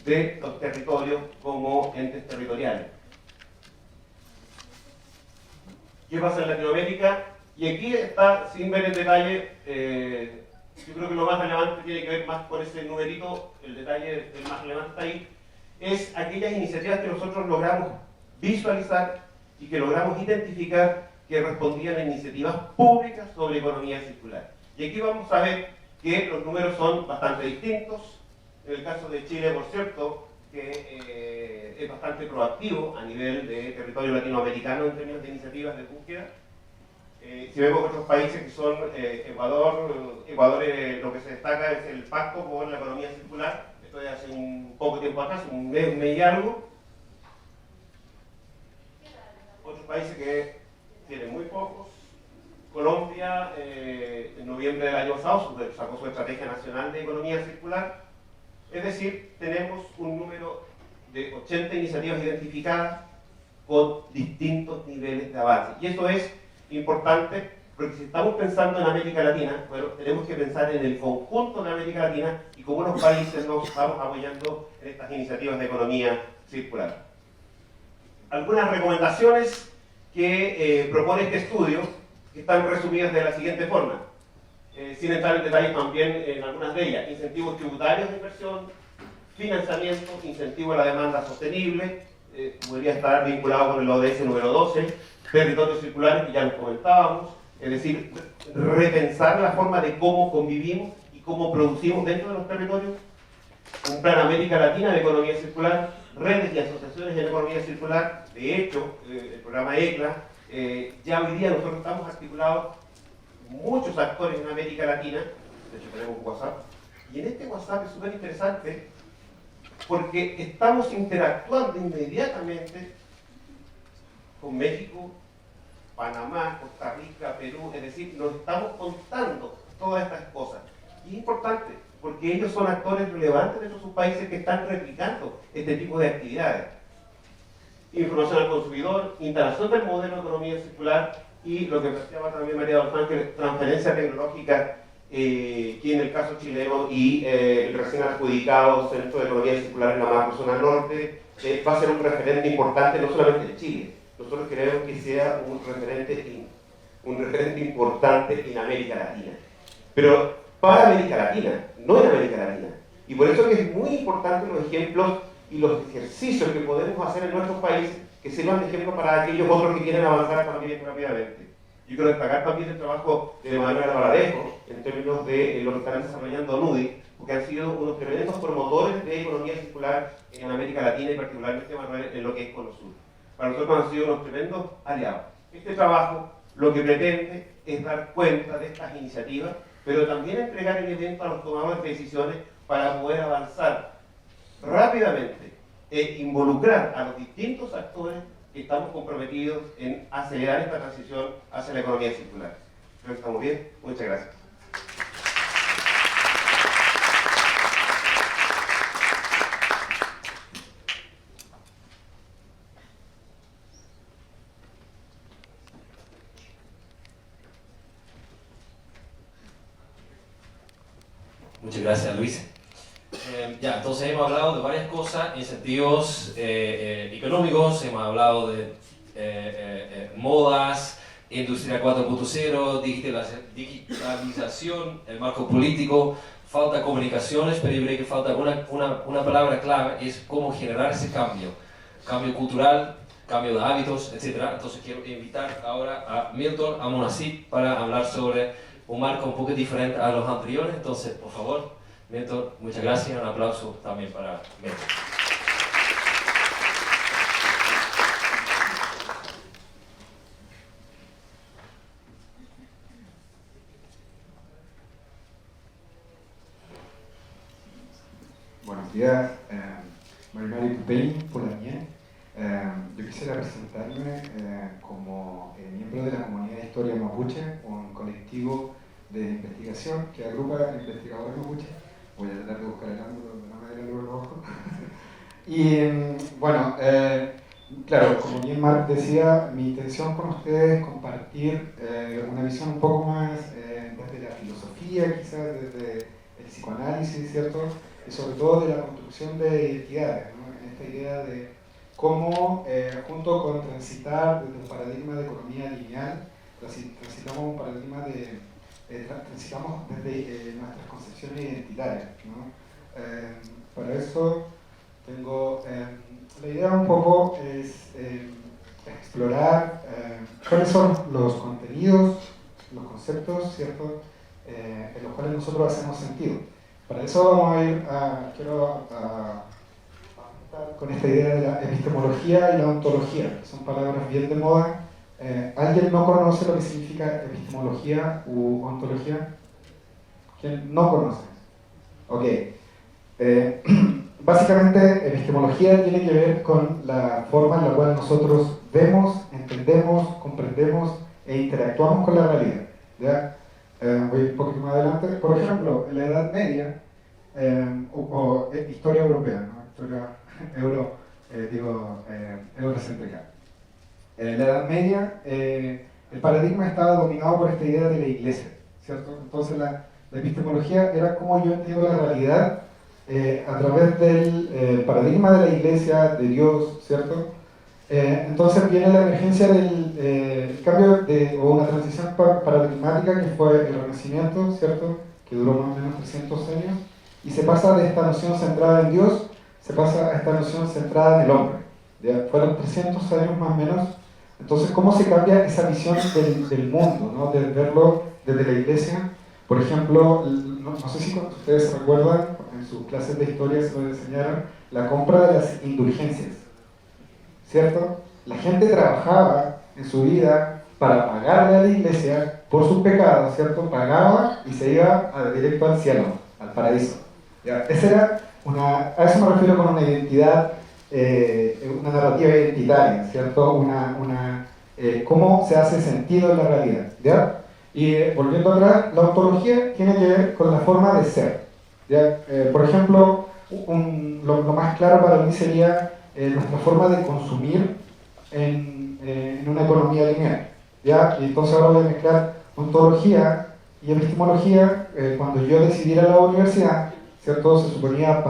de los territorios como entes territoriales. ¿Qué pasa en Latinoamérica? Y aquí está, sin ver en detalle, yo creo que lo más relevante tiene que ver más con ese numerito, el detalle el más relevante está ahí, es aquellas iniciativas que nosotros logramos visualizar y que logramos identificar que respondían a iniciativas públicas sobre economía circular. Y aquí vamos a ver que los números son bastante distintos. En el caso de Chile, por cierto, que es bastante proactivo a nivel de territorio latinoamericano en términos de iniciativas de búsqueda. Si vemos otros países que son Ecuador, lo que se destaca es el Pacto por la Economía Circular. Esto es hace un poco tiempo atrás, un mes y algo. Otros países que tienen muy pocos. Colombia, en noviembre del año pasado, sacó su Estrategia Nacional de Economía Circular. Es decir, tenemos un número de 80 iniciativas identificadas con distintos niveles de avance. Y esto es importante porque si estamos pensando en América Latina, bueno, tenemos que pensar en el conjunto de América Latina y cómo los países nos vamos apoyando en estas iniciativas de economía circular. Algunas recomendaciones que propone este estudio que están resumidas de la siguiente forma. Sin entrar en detalle también en algunas de ellas: incentivos tributarios de inversión, financiamiento, incentivo a la demanda sostenible, podría estar vinculado con el ODS número 12, territorios circulares que ya los comentábamos, Es decir, repensar la forma de cómo convivimos y cómo producimos dentro de los territorios. Un plan América Latina de economía circular, redes y asociaciones en economía circular. De hecho, el programa ECLA, ya hoy día nosotros estamos articulados muchos actores en América Latina. De hecho tenemos WhatsApp, y en este WhatsApp es súper interesante porque estamos interactuando inmediatamente con México, Panamá, Costa Rica, Perú, es decir, nos estamos contando todas estas cosas. Y es importante, porque ellos son actores relevantes dentro de sus países que están replicando este tipo de actividades. Información al consumidor, instalación del modelo de economía circular y lo que planteaba también María Dolfán, que transferencia tecnológica, que en el caso chileno y el recién adjudicado Centro de Economía Circular en la Macrozona Norte, va a ser un referente importante no solamente de Chile. Nosotros queremos que sea un referente importante en América Latina. Pero para América Latina, no en América Latina. Y por eso es muy importante los ejemplos y los ejercicios que podemos hacer en nuestros países que sirvan de ejemplo para aquellos otros que quieren avanzar también rápidamente. Yo quiero destacar también el trabajo de Manuel Alvaradejo en términos de lo que están desarrollando NUDI, porque han sido unos tremendos promotores de economía circular en América Latina y particularmente Manuel en lo que es Cono Sur. Para nosotros han sido unos tremendos aliados. Este trabajo lo que pretende es dar cuenta de estas iniciativas, pero también entregar el evento a los tomadores de decisiones para poder avanzar rápidamente e involucrar a los distintos actores que estamos comprometidos en acelerar esta transición hacia la economía circular. Creo que estamos bien. Muchas gracias. Muchas gracias, Luis. Ya, entonces hemos hablado de varias cosas, incentivos económicos, hemos hablado de modas, industria 4.0, digitalización, el marco político, falta comunicaciones, pero yo creo que falta una palabra clave, es cómo generar ese cambio cultural, cambio de hábitos, etc. Entonces quiero invitar ahora a Milton Amonasip para hablar sobre un marco un poco diferente a los anteriores. Entonces, por favor, Milton, muchas gracias, un aplauso también para Milton. Buenos días, Marimari Pupelin, por la mía. Yo quisiera presentarme como miembro de la comunidad de historia mapuche, un colectivo de investigación que agrupa investigadores mapuche. Voy a tratar de buscar el ángulo de no me dé el ojo. Y bueno, claro, como bien Marc decía, mi intención con ustedes es compartir una visión un poco más desde la filosofía, quizás desde el psicoanálisis, ¿cierto? Y sobre todo de la construcción de identidades, ¿no? Esta idea de cómo, junto con transitar desde un paradigma de economía lineal, transitamos un paradigma de transitamos desde nuestras concepciones identitarias, ¿no? Para eso tengo la idea un poco es explorar cuáles son los contenidos, los conceptos, ¿cierto? En los cuales nosotros hacemos sentido. Para eso vamos a ir quiero con esta idea de la epistemología y la ontología, que son palabras bien de moda. ¿Alguien no conoce lo que significa epistemología u ontología? ¿Quién no conoce? Ok. Básicamente, epistemología tiene que ver con la forma en la cual nosotros vemos, entendemos, comprendemos e interactuamos con la realidad. ¿Ya? Voy un poquito más adelante. Por ejemplo, en la Edad Media, o historia europea, ¿no? Historia eurocéntrica. En la Edad Media, el paradigma estaba dominado por esta idea de la iglesia, ¿cierto? Entonces la epistemología era cómo yo entiendo la realidad a través del paradigma de la iglesia, de Dios, ¿cierto? Entonces viene la emergencia del cambio o una transición paradigmática que fue el Renacimiento, ¿cierto? Que duró más o menos 300 años, y se pasa de esta noción centrada en Dios, se pasa a esta noción centrada en el hombre. ¿Ya? Fueron 300 años más o menos Entonces, ¿cómo se cambia esa visión del mundo, ¿no? De verlo desde la iglesia? Por ejemplo, no sé si ustedes se recuerdan, en sus clases de historia se lo enseñaron, la compra de las indulgencias, ¿cierto? La gente trabajaba en su vida para pagarle a la iglesia por sus pecados, ¿cierto? Pagaba y se iba directo al cielo, al paraíso. ¿Ya? Esa era a eso me refiero con una identidad, una narrativa identitaria, ¿cierto? Cómo se hace sentido en la realidad, ¿ya? Y volviendo atrás, la ontología tiene que ver con la forma de ser, ¿ya? Por ejemplo, lo más claro para mí sería nuestra forma de consumir en una economía lineal, ¿ya? Y entonces ahora voy a mezclar ontología y epistemología. Cuando yo decidí ir a la universidad, ¿cierto? Se suponía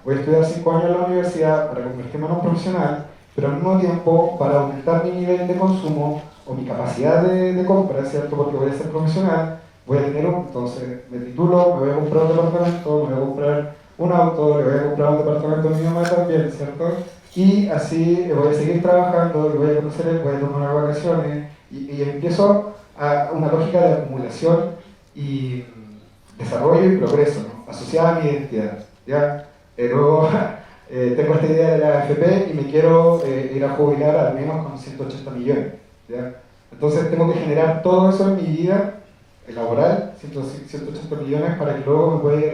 voy a estudiar 5 años en la universidad para convertirme en un profesional, pero al mismo tiempo para aumentar mi nivel de consumo o mi capacidad de compra, ¿cierto? Porque voy a ser profesional, voy a tener entonces me titulo, me voy a comprar un departamento, me voy a comprar un auto, le voy a comprar un departamento a mi mamá también, ¿cierto? Y así voy a seguir trabajando, y voy a conocer, voy a tomar vacaciones, y empiezo a una lógica de acumulación y desarrollo y progreso, ¿no? Asociada a mi identidad, ¿ya? Luego tengo esta idea de la AFP y me quiero ir a jubilar al menos con 180 millones, ¿ya? Entonces tengo que generar todo eso en mi vida laboral, 180 millones, para que luego me pueda ir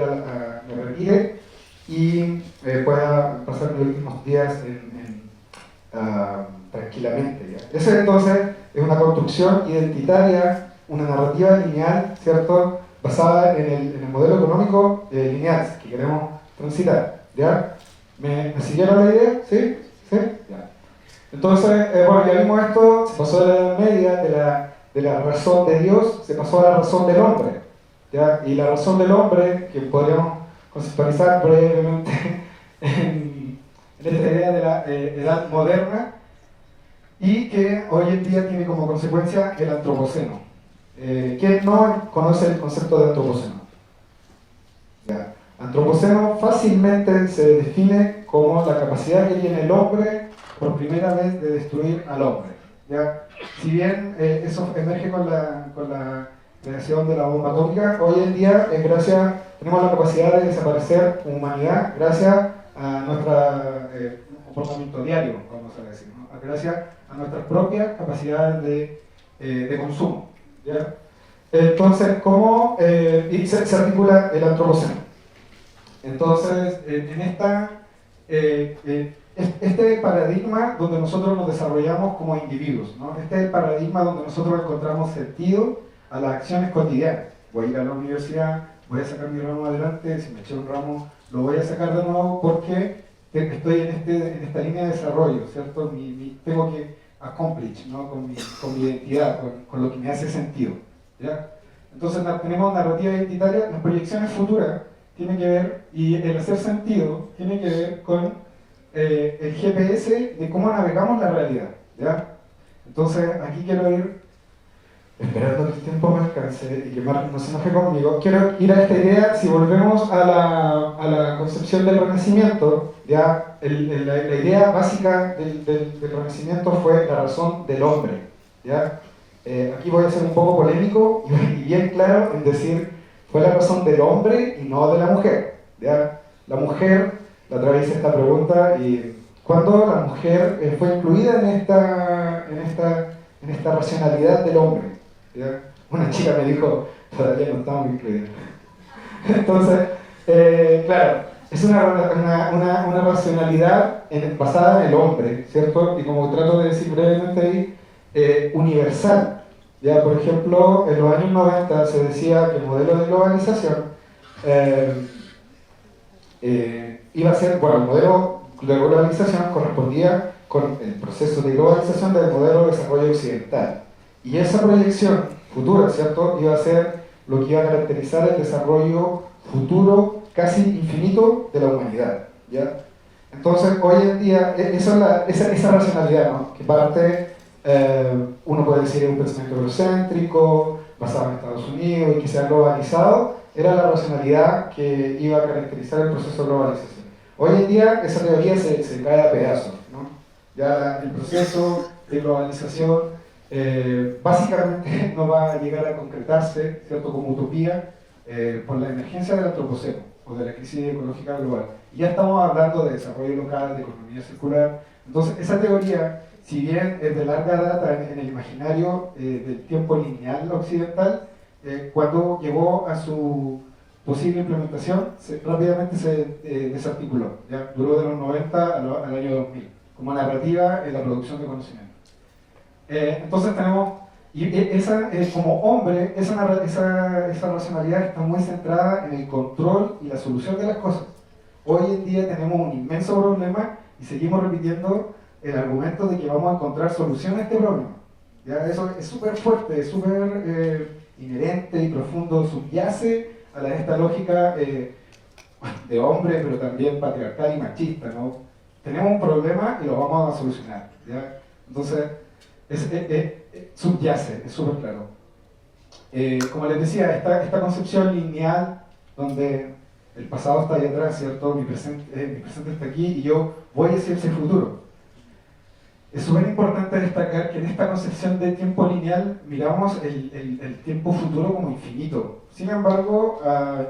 me retire y pueda pasar mis últimos días tranquilamente, ¿ya? Eso entonces es una construcción identitaria, una narrativa lineal, ¿cierto? Basada en el modelo económico lineal que queremos transitar, ¿ya? ¿Me siguieron la idea? ¿Sí? ¿Sí? Ya. Entonces, bueno, ya vimos esto, se pasó de la Edad Media, de la razón de Dios, se pasó a la razón del hombre, ¿ya? Y la razón del hombre, que podríamos conceptualizar brevemente en esta idea de la edad moderna, y que hoy en día tiene como consecuencia el antropoceno. ¿Quién no conoce el concepto de antropoceno? ¿Ya? Antropoceno fácilmente se define como la capacidad que tiene el hombre por primera vez de destruir al hombre, ¿ya? Si bien eso emerge con la creación de la bomba atómica, hoy en día tenemos la capacidad de desaparecer como humanidad gracias a nuestro comportamiento diario, vamos a decir, ¿no? Gracias a nuestras propias capacidades de consumo, ¿ya? Entonces, ¿cómo se articula el antropoceno? Entonces, este paradigma donde nosotros nos desarrollamos como individuos, ¿no? Este es el paradigma donde nosotros encontramos sentido a las acciones cotidianas. Voy a ir a la universidad, voy a sacar mi ramo adelante, si me eché un ramo, lo voy a sacar de nuevo porque estoy en esta línea de desarrollo, ¿cierto? Tengo que accomplish, ¿no? Con mi identidad, con lo que me hace sentido, ¿ya? Entonces tenemos narrativa identitaria, las proyecciones futuras tienen que ver, y el hacer sentido tiene que ver con el GPS de cómo navegamos la realidad, ¿ya? Entonces aquí quiero ir, esperando que el tiempo me alcance y que Mark no se enoje conmigo, quiero ir a esta idea. Si volvemos a la concepción del Renacimiento, ¿ya? La idea básica del Renacimiento fue la razón del hombre, ¿ya? Aquí voy a ser un poco polémico y bien claro en decir, fue la razón del hombre y no de la mujer, ¿ya? La mujer, la otra vez hice esta pregunta, y ¿cuándo la mujer fue incluida en esta racionalidad del hombre? ¿Ya? Una chica me dijo, todavía no estamos incluidos. Entonces, claro, es una racionalidad basada en el hombre, ¿cierto? Y como trato de decir brevemente ahí, universal. Ya, por ejemplo, en los años 90 se decía que el modelo de globalización iba a ser, bueno, el modelo de globalización correspondía con el proceso de globalización del modelo de desarrollo occidental. Y esa proyección futura, ¿cierto?, iba a ser lo que iba a caracterizar el desarrollo futuro casi infinito de la humanidad, ¿ya? Entonces, hoy en día, esa racionalidad, ¿no?, que parte, uno puede decir, es un pensamiento eurocéntrico, basado en Estados Unidos y que se ha globalizado, era la racionalidad que iba a caracterizar el proceso de globalización. Hoy en día esa teoría se cae a pedazos, ¿no? Ya el proceso de globalización básicamente no va a llegar a concretarse, ¿cierto?, como utopía por la emergencia del antropoceno o de la crisis ecológica global. Y ya estamos hablando de desarrollo local, de economía circular. Entonces, esa teoría, si bien es de larga data en el imaginario del tiempo lineal occidental, cuando llegó a su posible implementación, rápidamente se desarticuló. ¿Ya? Duró de los 90 al año 2000, como narrativa en la producción de conocimiento. Entonces tenemos, como hombre, esa racionalidad está muy centrada en el control y la solución de las cosas. Hoy en día tenemos un inmenso problema y seguimos repitiendo el argumento de que vamos a encontrar solución a este problema. ¿Ya? Eso es súper fuerte, es súper inherente y profundo, subyace a esta lógica de hombre, pero también patriarcal y machista, ¿no? Tenemos un problema y lo vamos a solucionar, ¿ya? Entonces, subyace, es súper claro. Como les decía, esta concepción lineal, donde el pasado está ahí atrás, ¿cierto? Mi presente está aquí y yo voy hacia ese futuro. Es súper importante destacar que en esta concepción de tiempo lineal miramos el tiempo futuro como infinito. Sin embargo,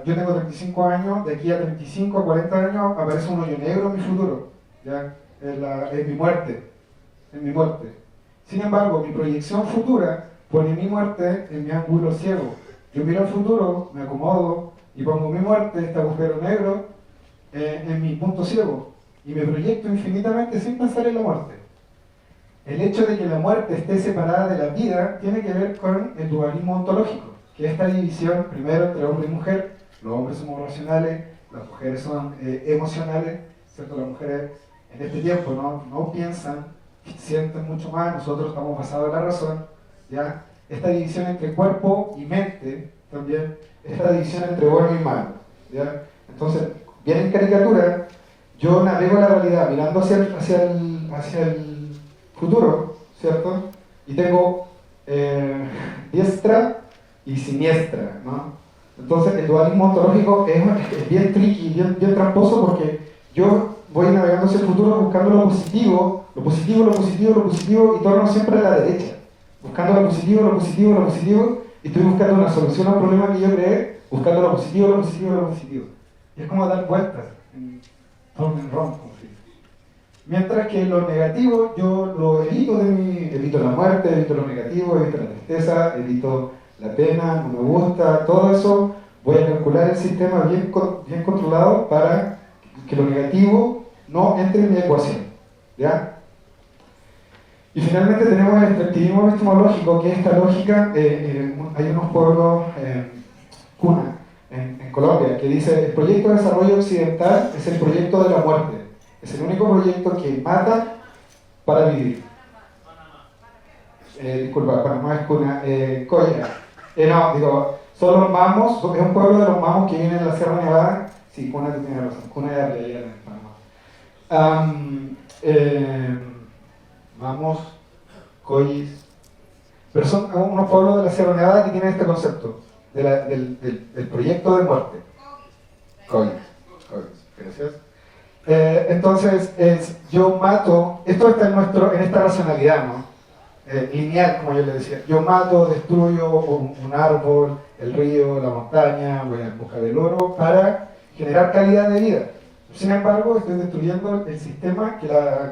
yo tengo 35 años, de aquí a 35 a 40 años aparece un hoyo negro en mi futuro, ¿ya? En mi muerte. Sin embargo, mi proyección futura pone mi muerte en mi ángulo ciego. Yo miro al futuro, me acomodo y pongo mi muerte, este agujero negro, en mi punto ciego. Y me proyecto infinitamente sin pensar en la muerte. El hecho de que la muerte esté separada de la vida tiene que ver con el dualismo ontológico, que es esta división primero entre hombre y mujer. Los hombres somos racionales, las mujeres son emocionales, ¿cierto? Las mujeres en este tiempo no piensan, sienten mucho más, nosotros estamos basados en la razón, ¿ya? Esta división entre cuerpo y mente, también, esta división entre bueno y malo, ¿ya? Entonces, bien en caricatura, yo navego la realidad mirando hacia el futuro, ¿cierto? Y tengo diestra y siniestra, ¿no? Entonces el dualismo ontológico es bien tricky, bien tramposo, porque yo voy navegando hacia el futuro buscando lo positivo, y torno siempre a la derecha, buscando lo positivo, y estoy buscando una solución a un problema que yo creé, buscando lo positivo. Y es como dar vueltas, en ron. Mientras que lo negativo yo lo evito la muerte, evito lo negativo, evito la tristeza, evito la pena, no me gusta, todo eso. Voy a calcular el sistema bien controlado para que lo negativo no entre en mi ecuación, ¿ya? Y finalmente tenemos el extractivismo epistemológico, que es esta lógica, hay unos pueblos, cuna, en Colombia, que dice: el proyecto de desarrollo occidental es el proyecto de la muerte. Es el único proyecto que mata para vivir. Disculpa, Panamá es cuna. Coya. Son los mamos, es un pueblo de los mamos que viene en la Sierra Nevada. Sí, cuna, tú tienes razón, cuna de Arlequía en Panamá. Mamos, coyis. Pero son unos pueblos de la Sierra Nevada que tienen este concepto del proyecto de muerte. Coyis. Gracias. Entonces, yo mato, esto está en esta racionalidad, ¿no? Lineal, como yo le decía. Yo mato, destruyo un árbol, el río, la montaña, voy en busca del oro para generar calidad de vida. Sin embargo, estoy destruyendo el sistema que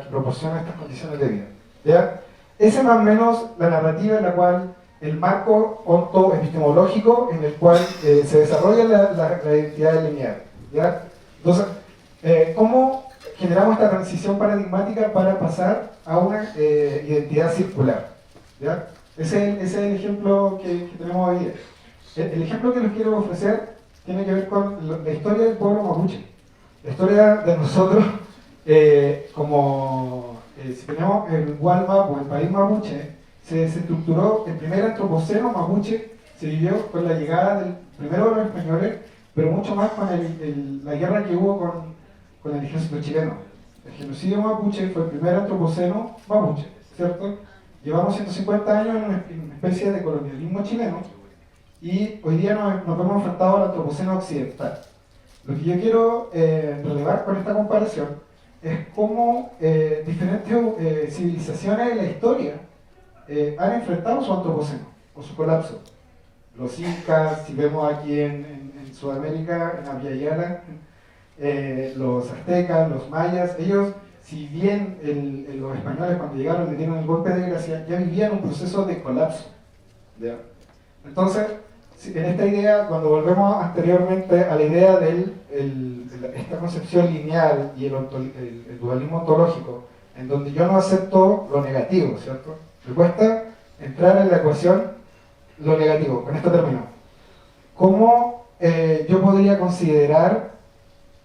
proporciona estas condiciones de vida, ¿ya? Esa es más o menos la narrativa en la cual el marco ontoepistemológico en el cual se desarrolla la identidad lineal, ¿ya? Entonces, ¿cómo generamos esta transición paradigmática para pasar a una identidad circular? ¿Ya? Ese es el ejemplo que tenemos hoy día. El ejemplo que les quiero ofrecer tiene que ver con la historia del pueblo mapuche. La historia de nosotros, si tenemos el Gualmapu, el país mapuche, se estructuró, el primer antropoceno mapuche se vivió con la llegada primero de los españoles, pero mucho más con la guerra que hubo con el ejército chileno. El genocidio mapuche fue el primer antropoceno mapuche, ¿cierto? Llevamos 150 años en una especie de colonialismo chileno y hoy día nos hemos enfrentado al antropoceno occidental. Lo que yo quiero relevar con esta comparación es cómo diferentes civilizaciones en la historia han enfrentado su antropoceno o su colapso. Los incas, si vemos aquí en Sudamérica, en Abya Yala, los aztecas, los mayas, ellos, si bien los españoles cuando llegaron le dieron el golpe de gracia, ya vivían un proceso de colapso. ¿Ya? Entonces, en esta idea, cuando volvemos anteriormente a la idea de esta concepción lineal y el dualismo ontológico, en donde yo no acepto lo negativo, ¿cierto? Me cuesta entrar en la ecuación lo negativo. Con esto termino. ¿Cómo yo podría considerar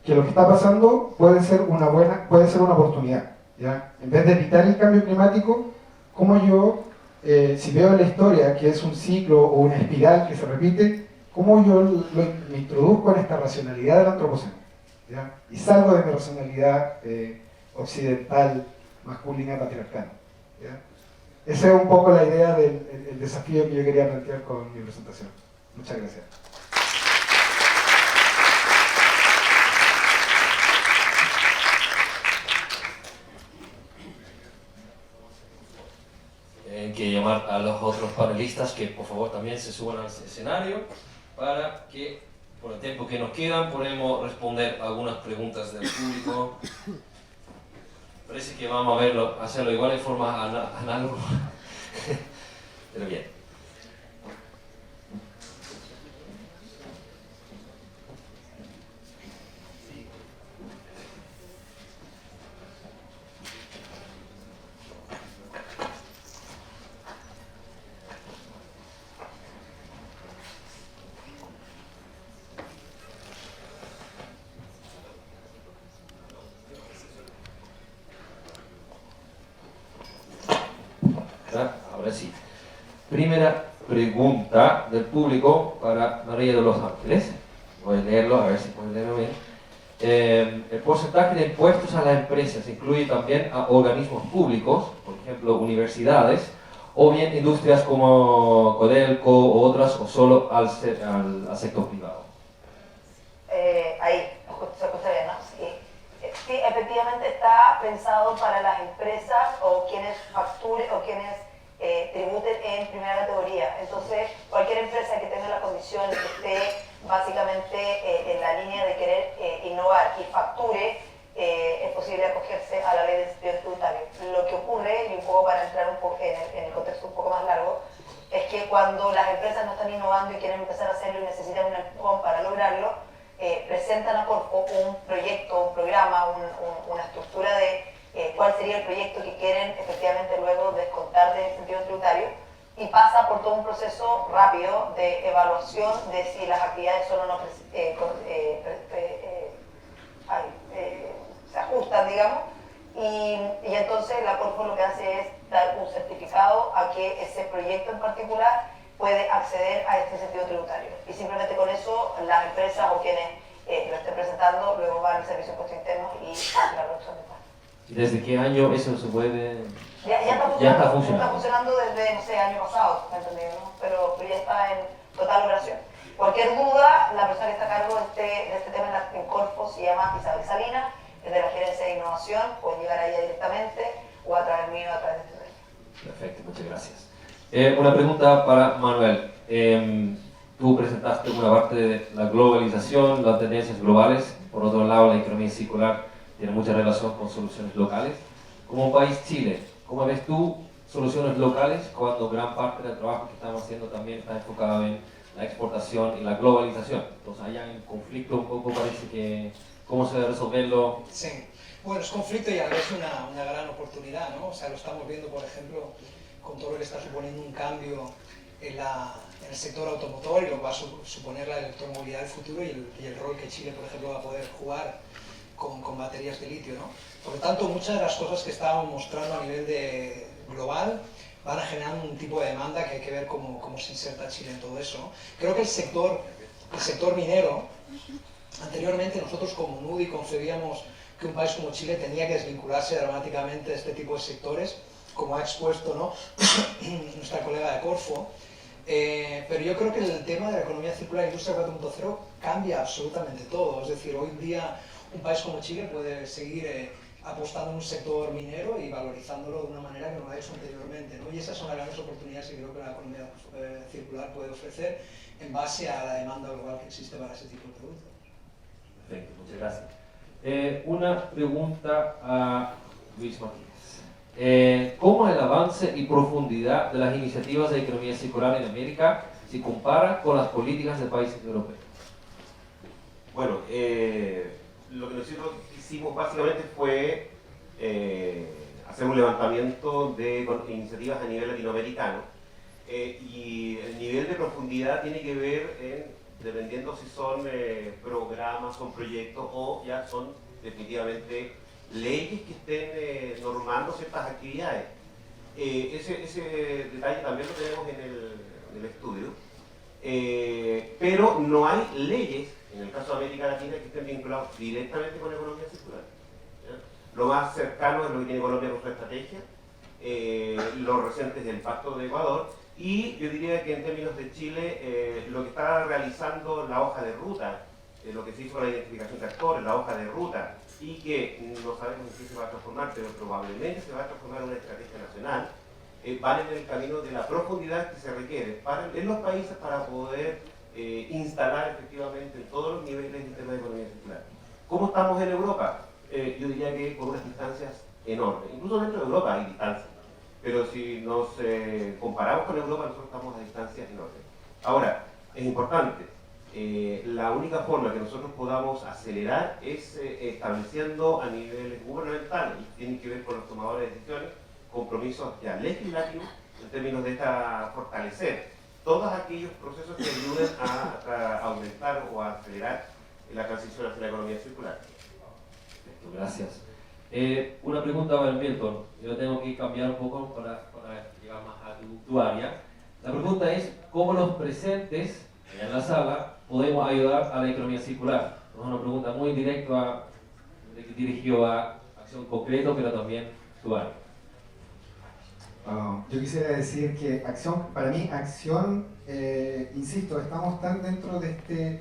que lo que está pasando puede ser una oportunidad? ¿Ya? En vez de evitar el cambio climático, ¿cómo yo, si veo en la historia que es un ciclo o una espiral que se repite, cómo yo me introduzco en esta racionalidad del antropoceno? ¿Ya? Y salgo de mi racionalidad occidental, masculina, patriarcal? ¿Ya? Esa es un poco la idea del desafío que yo quería plantear con mi presentación. Muchas gracias. Hay que llamar a los otros panelistas que por favor también se suban al escenario para que por el tiempo que nos quedan podamos responder algunas preguntas del público. Parece que vamos a hacerlo igual en forma análoga, pero bien. Ahora sí. Primera pregunta del público para María de los Ángeles. Voy a leerlo, a ver si pueden leerlo bien. El porcentaje de impuestos a las empresas incluye también a organismos públicos, por ejemplo, universidades, o bien industrias como Codelco o otras, o solo al sector privado. Ahí, se escucha bien, ¿no? Sí, efectivamente está pensado para las empresas o quienes facturen o quienes tributen en primera categoría. Entonces, cualquier empresa que tenga la condición, que esté básicamente en la línea de querer innovar y facture, es posible acogerse a la ley de desafíos tributarios. Lo que ocurre, y un poco para entrar un poco en el contexto un poco más largo, es que cuando las empresas no están innovando y quieren empezar a hacerlo y necesitan un empujón para lograrlo, presentan a Corfo un proyecto, un programa, una estructura de cuál sería el proyecto que quieren efectivamente luego descontar del incentivo tributario, y pasa por todo un proceso rápido de evaluación de si las actividades son o no se ajustan, digamos, y entonces la Corfo lo que hace es dar un certificado a que ese proyecto en particular puede acceder a este incentivo tributario, y simplemente con eso las empresas o quienes lo estén presentando luego van al servicio de impuestos internos y la reducción de impuestos. ¿Y desde qué año eso se puede...? Ya está funcionando desde, no sé, año pasado, ¿me entendí, no? Pero ya está en total operación. Cualquier duda, la persona que está a cargo de este tema en Corfo se llama Isabel Salinas, es de la Gerencia de Innovación, puede llegar a ella directamente o a través mío, a través de este tema. Perfecto, muchas gracias. Una pregunta para Manuel. Tú presentaste una parte de la globalización, las tendencias globales. Por otro lado, la economía circular tiene mucha relación con soluciones locales. Como país Chile, ¿cómo ves tú soluciones locales cuando gran parte del trabajo que estamos haciendo también está enfocado en la exportación y la globalización? Entonces, allá en conflicto un poco parece que... ¿Cómo se debe resolverlo? Sí, bueno, es conflicto y a la vez una gran oportunidad, ¿no? O sea, lo estamos viendo, por ejemplo, con todo lo que está suponiendo un cambio en el sector automotor y lo que va a suponer la electromovilidad del futuro y el rol que Chile, por ejemplo, va a poder jugar con baterías de litio, ¿no? Por lo tanto, muchas de las cosas que estábamos mostrando a nivel global van a generar un tipo de demanda que hay que ver cómo se inserta Chile en todo eso, ¿no? Creo que el sector minero, anteriormente nosotros como NUDI concebíamos que un país como Chile tenía que desvincularse dramáticamente de este tipo de sectores, como ha expuesto, ¿no? nuestra colega de Corfo, pero yo creo que el tema de la economía circular e industria 4.0 cambia absolutamente todo. Es decir, hoy en día un país como Chile puede seguir apostando en un sector minero y valorizándolo de una manera que no lo ha hecho anteriormente, ¿no? Y esas son las grandes oportunidades que creo que la economía circular puede ofrecer en base a la demanda global que existe para ese tipo de productos. Perfecto, muchas gracias. Una pregunta a Luis Martínez. ¿Cómo es el avance y profundidad de las iniciativas de economía circular en América si compara con las políticas de países europeos? Bueno, lo que nosotros hicimos básicamente fue hacer un levantamiento de iniciativas a nivel latinoamericano, y el nivel de profundidad tiene que ver dependiendo si son programas, son proyectos o ya son definitivamente leyes que estén normando ciertas actividades. Ese detalle también lo tenemos en el estudio, pero no hay leyes en el caso de América Latina que estén vinculados directamente con la economía circular, ¿ya? Lo más cercano es lo que tiene Colombia con su estrategia, lo reciente es el Pacto de Ecuador, y yo diría que en términos de Chile, lo que está realizando la hoja de ruta, lo que se hizo con la identificación de actores, la hoja de ruta, y que no sabemos en qué se va a transformar, pero probablemente se va a transformar en una estrategia nacional, van en el camino de la profundidad que se requiere en los países para poder instalar efectivamente en todos los niveles el sistema de economía circular. ¿Cómo estamos en Europa? Yo diría que con unas distancias enormes. Incluso dentro de Europa hay distancias, pero si nos comparamos con Europa, nosotros estamos a distancias enormes. Ahora, es importante, la única forma que nosotros podamos acelerar es estableciendo a niveles gubernamentales, y tiene que ver con los tomadores de decisiones, compromisos ya legislativos en términos de fortalecer todos aquellos procesos que ayuden a aumentar o a acelerar la transición hacia la economía circular. Perfecto, gracias. Una pregunta para Milton. Yo tengo que cambiar un poco para llegar más a tu área. La pregunta es, ¿cómo los presentes en la sala podemos ayudar a la economía circular? Es una pregunta muy directa, dirigido a acción concreta, pero también tu área. Yo quisiera decir que acción, para mí, acción, insisto, estamos tan dentro de este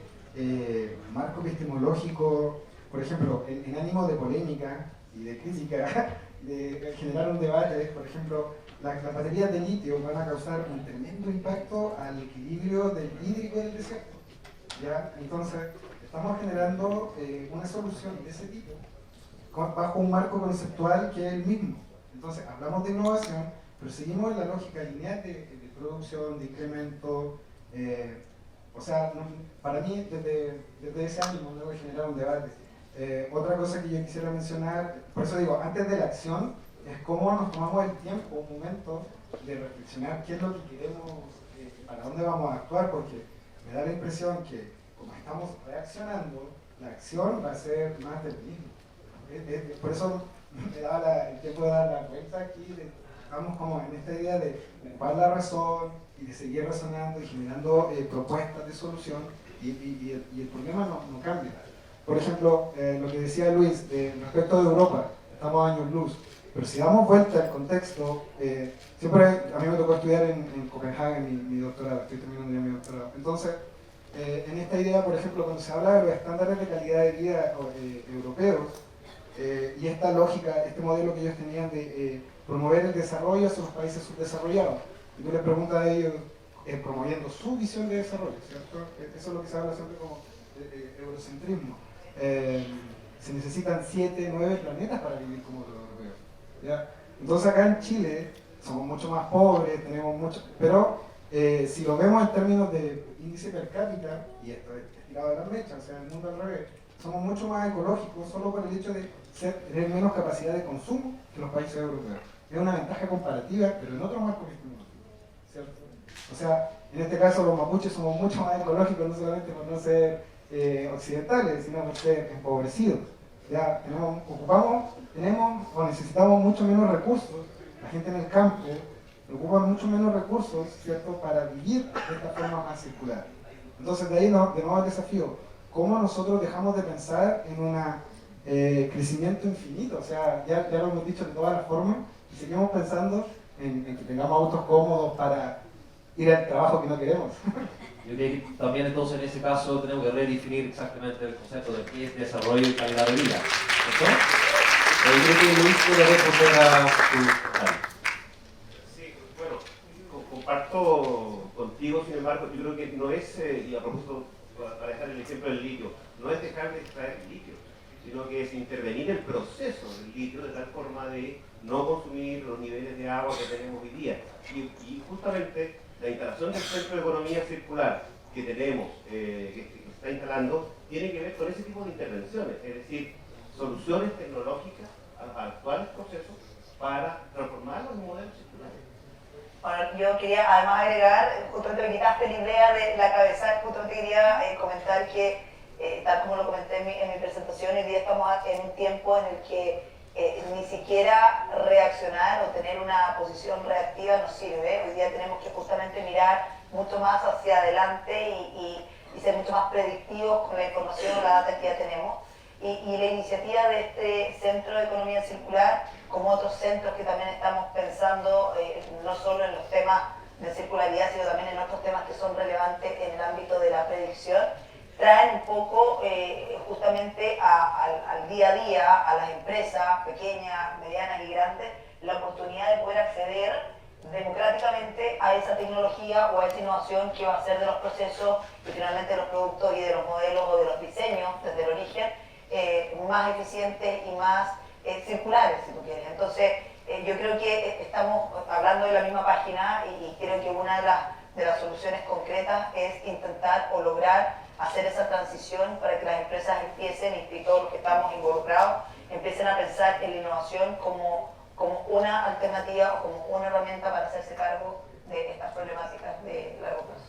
marco epistemológico, por ejemplo, en ánimo de polémica y de crítica, de generar un debate. Por ejemplo, las baterías de litio van a causar un tremendo impacto al equilibrio del hídrico del desierto, ¿ya? Entonces, estamos generando una solución de ese tipo bajo un marco conceptual que es el mismo. Entonces, hablamos de innovación, pero seguimos en la lógica lineal de producción, de incremento. O sea, para mí, desde ese ánimo, debo generar un debate. Otra cosa que yo quisiera mencionar, por eso digo, antes de la acción, es cómo nos tomamos el tiempo, un momento, de reflexionar qué es lo que queremos, para dónde vamos a actuar, porque me da la impresión que, como estamos reaccionando, la acción va a ser más del mismo. Por eso me da el tiempo de dar la vuelta aquí. Estamos como en esta idea de ocupar la razón y de seguir razonando y generando propuestas de solución, y el problema no cambia. Por ejemplo, lo que decía Luis respecto de Europa, estamos a años luz, pero si damos vuelta al contexto, siempre a mí me tocó estudiar en Copenhague mi doctorado, estoy terminando ya mi doctorado. Entonces, en esta idea, por ejemplo, cuando se habla de los estándares de calidad de vida europeos, y esta lógica, este modelo que ellos tenían de promover el desarrollo hacia los países subdesarrollados, y tú les preguntas a ellos, promoviendo su visión de desarrollo, ¿cierto? Eso es lo que se habla siempre como eurocentrismo. Se necesitan 7, 9 planetas para vivir como los europeos, ¿ya? Entonces acá en Chile somos mucho más pobres, tenemos mucho, pero si lo vemos en términos de índice per cápita, y esto es tirado de la flecha, o sea, el mundo al revés, somos mucho más ecológicos solo por el hecho de tener menos capacidad de consumo que los países europeos. Es una ventaja comparativa, pero en otro marco epistemológico, ¿cierto? O sea, en este caso los mapuches somos mucho más ecológicos, no solamente por no ser occidentales, sino por ser empobrecidos. Ya tenemos o necesitamos mucho menos recursos. La gente en el campo ocupa mucho menos recursos, ¿cierto?, para vivir de esta forma más circular. Entonces, de ahí de nuevo el desafío, ¿cómo nosotros dejamos de pensar en un crecimiento infinito? O sea, ya lo hemos dicho de todas las formas, y seguimos pensando en que tengamos autos cómodos para ir al trabajo que no queremos. Yo creo que también entonces en ese caso tenemos que redefinir exactamente el concepto de qué es desarrollo y calidad de vida, ¿cierto? Creo que Luis puede responder a su... Sí, bueno, comparto contigo, sin embargo, yo creo que no es, y a propósito, para dejar el ejemplo del litio, no es dejar de extraer litio, sino que es intervenir el proceso del litio de tal forma de no consumir los niveles de agua que tenemos hoy día. Y justamente la instalación del Centro de Economía Circular que tenemos, que se está instalando, tiene que ver con ese tipo de intervenciones, es decir, soluciones tecnológicas a los actuales procesos para transformarlos en modelos circulares. Bueno, yo quería además agregar, justamente me quitaste la idea de la cabeza, justamente quería comentar que, tal como lo comenté en mi presentación, hoy día estamos en un tiempo en el que ni siquiera reaccionar o tener una posición reactiva nos sirve. Hoy día tenemos que justamente mirar mucho más hacia adelante y ser mucho más predictivos con la información o la data que ya tenemos. Y la iniciativa de este Centro de Economía Circular, como otros centros que también estamos pensando, no solo en los temas de circularidad, sino también en otros temas que son relevantes en el ámbito de la predicción, traen un poco justamente al día a día, a las empresas pequeñas, medianas y grandes, la oportunidad de poder acceder democráticamente a esa tecnología o a esa innovación que va a hacer de los procesos y finalmente de los productos y de los modelos o de los diseños desde el origen más eficientes y más circulares, si tú quieres. Entonces, yo creo que estamos hablando de la misma página y creo que una de las soluciones concretas es intentar o lograr hacer esa transición para que las empresas empiecen, y todos los que estamos involucrados, empiecen a pensar en la innovación como una alternativa o como una herramienta para hacerse cargo de estas problemáticas de largo plazo.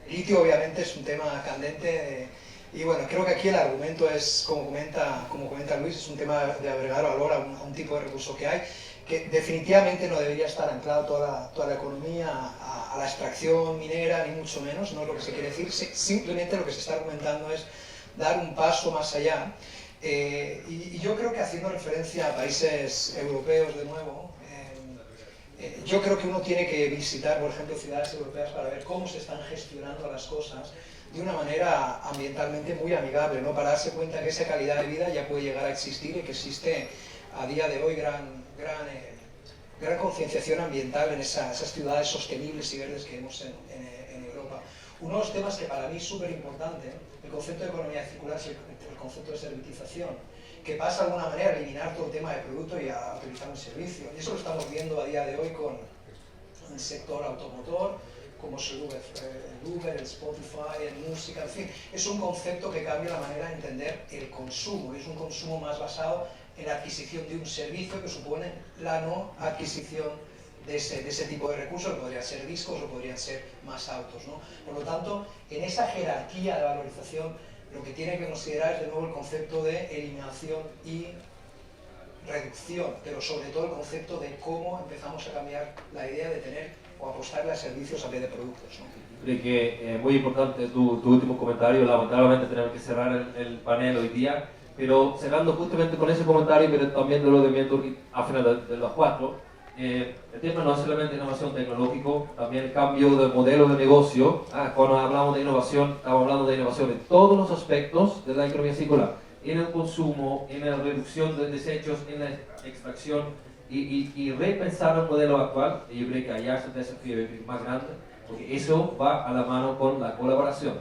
El litio obviamente es un tema candente y bueno, creo que aquí el argumento es, como comenta Luis, es un tema de agregar valor a un tipo de recurso que hay, que definitivamente no debería estar anclado toda la economía a la extracción minera, ni mucho menos, no es lo que se quiere decir, simplemente lo que se está argumentando es dar un paso más allá. Y yo creo que haciendo referencia a países europeos de nuevo, yo creo que uno tiene que visitar, por ejemplo, ciudades europeas para ver cómo se están gestionando las cosas de una manera ambientalmente muy amigable, ¿no? Para darse cuenta que esa calidad de vida ya puede llegar a existir y que existe a día de hoy gran concienciación ambiental en esas ciudades sostenibles y verdes que vemos en Europa. Uno de los temas que para mí es súper importante, el concepto de economía circular es el concepto de servitización, que pasa de alguna manera a eliminar todo el tema de producto y a utilizar un servicio. Y eso lo estamos viendo a día de hoy con el sector automotor, como es el Uber, el Spotify, el música, en fin. Es un concepto que cambia la manera de entender el consumo. Es un consumo más basado en la adquisición de un servicio que supone la no adquisición de ese tipo de recursos, que podrían ser discos o podrían ser más autos, ¿no? Por lo tanto, en esa jerarquía de valorización, lo que tiene que considerar es de nuevo el concepto de eliminación y reducción, pero sobre todo el concepto de cómo empezamos a cambiar la idea de tener o apostarle a servicios a vez de productos, ¿no? Creo que es muy importante tu último comentario. Lamentablemente tenemos que cerrar el panel hoy día, pero cerrando justamente con ese comentario, pero también de lo de Miento al final de los cuatro, el tema no es solamente innovación tecnológica, también el cambio de modelo de negocio. Cuando hablamos de innovación, estamos hablando de innovación en todos los aspectos de la economía circular, en el consumo, en la reducción de desechos, en la extracción y repensar el modelo actual. Y yo creo que allá es el desafío más grande, porque eso va a la mano con la colaboración.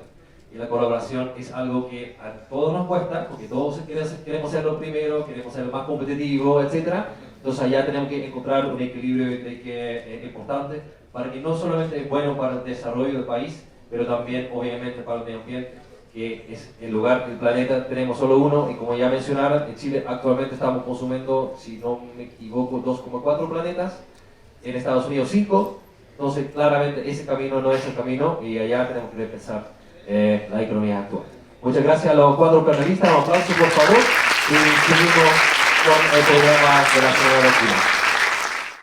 Y la colaboración es algo que a todos nos cuesta, porque todos queremos ser los primeros, queremos ser el más competitivo, etc. Entonces allá tenemos que encontrar un equilibrio que es importante para que no solamente es bueno para el desarrollo del país, pero también obviamente para el medio ambiente, que es el lugar del planeta, tenemos solo uno, y como ya mencionaron, en Chile actualmente estamos consumiendo, si no me equivoco, 2,4 planetas, en Estados Unidos 5, entonces claramente ese camino no es el camino y allá tenemos que repensar la economía actual. Muchas gracias a los 4 panelistas, un aplauso por favor, y seguimos con el programa de la señora Martina.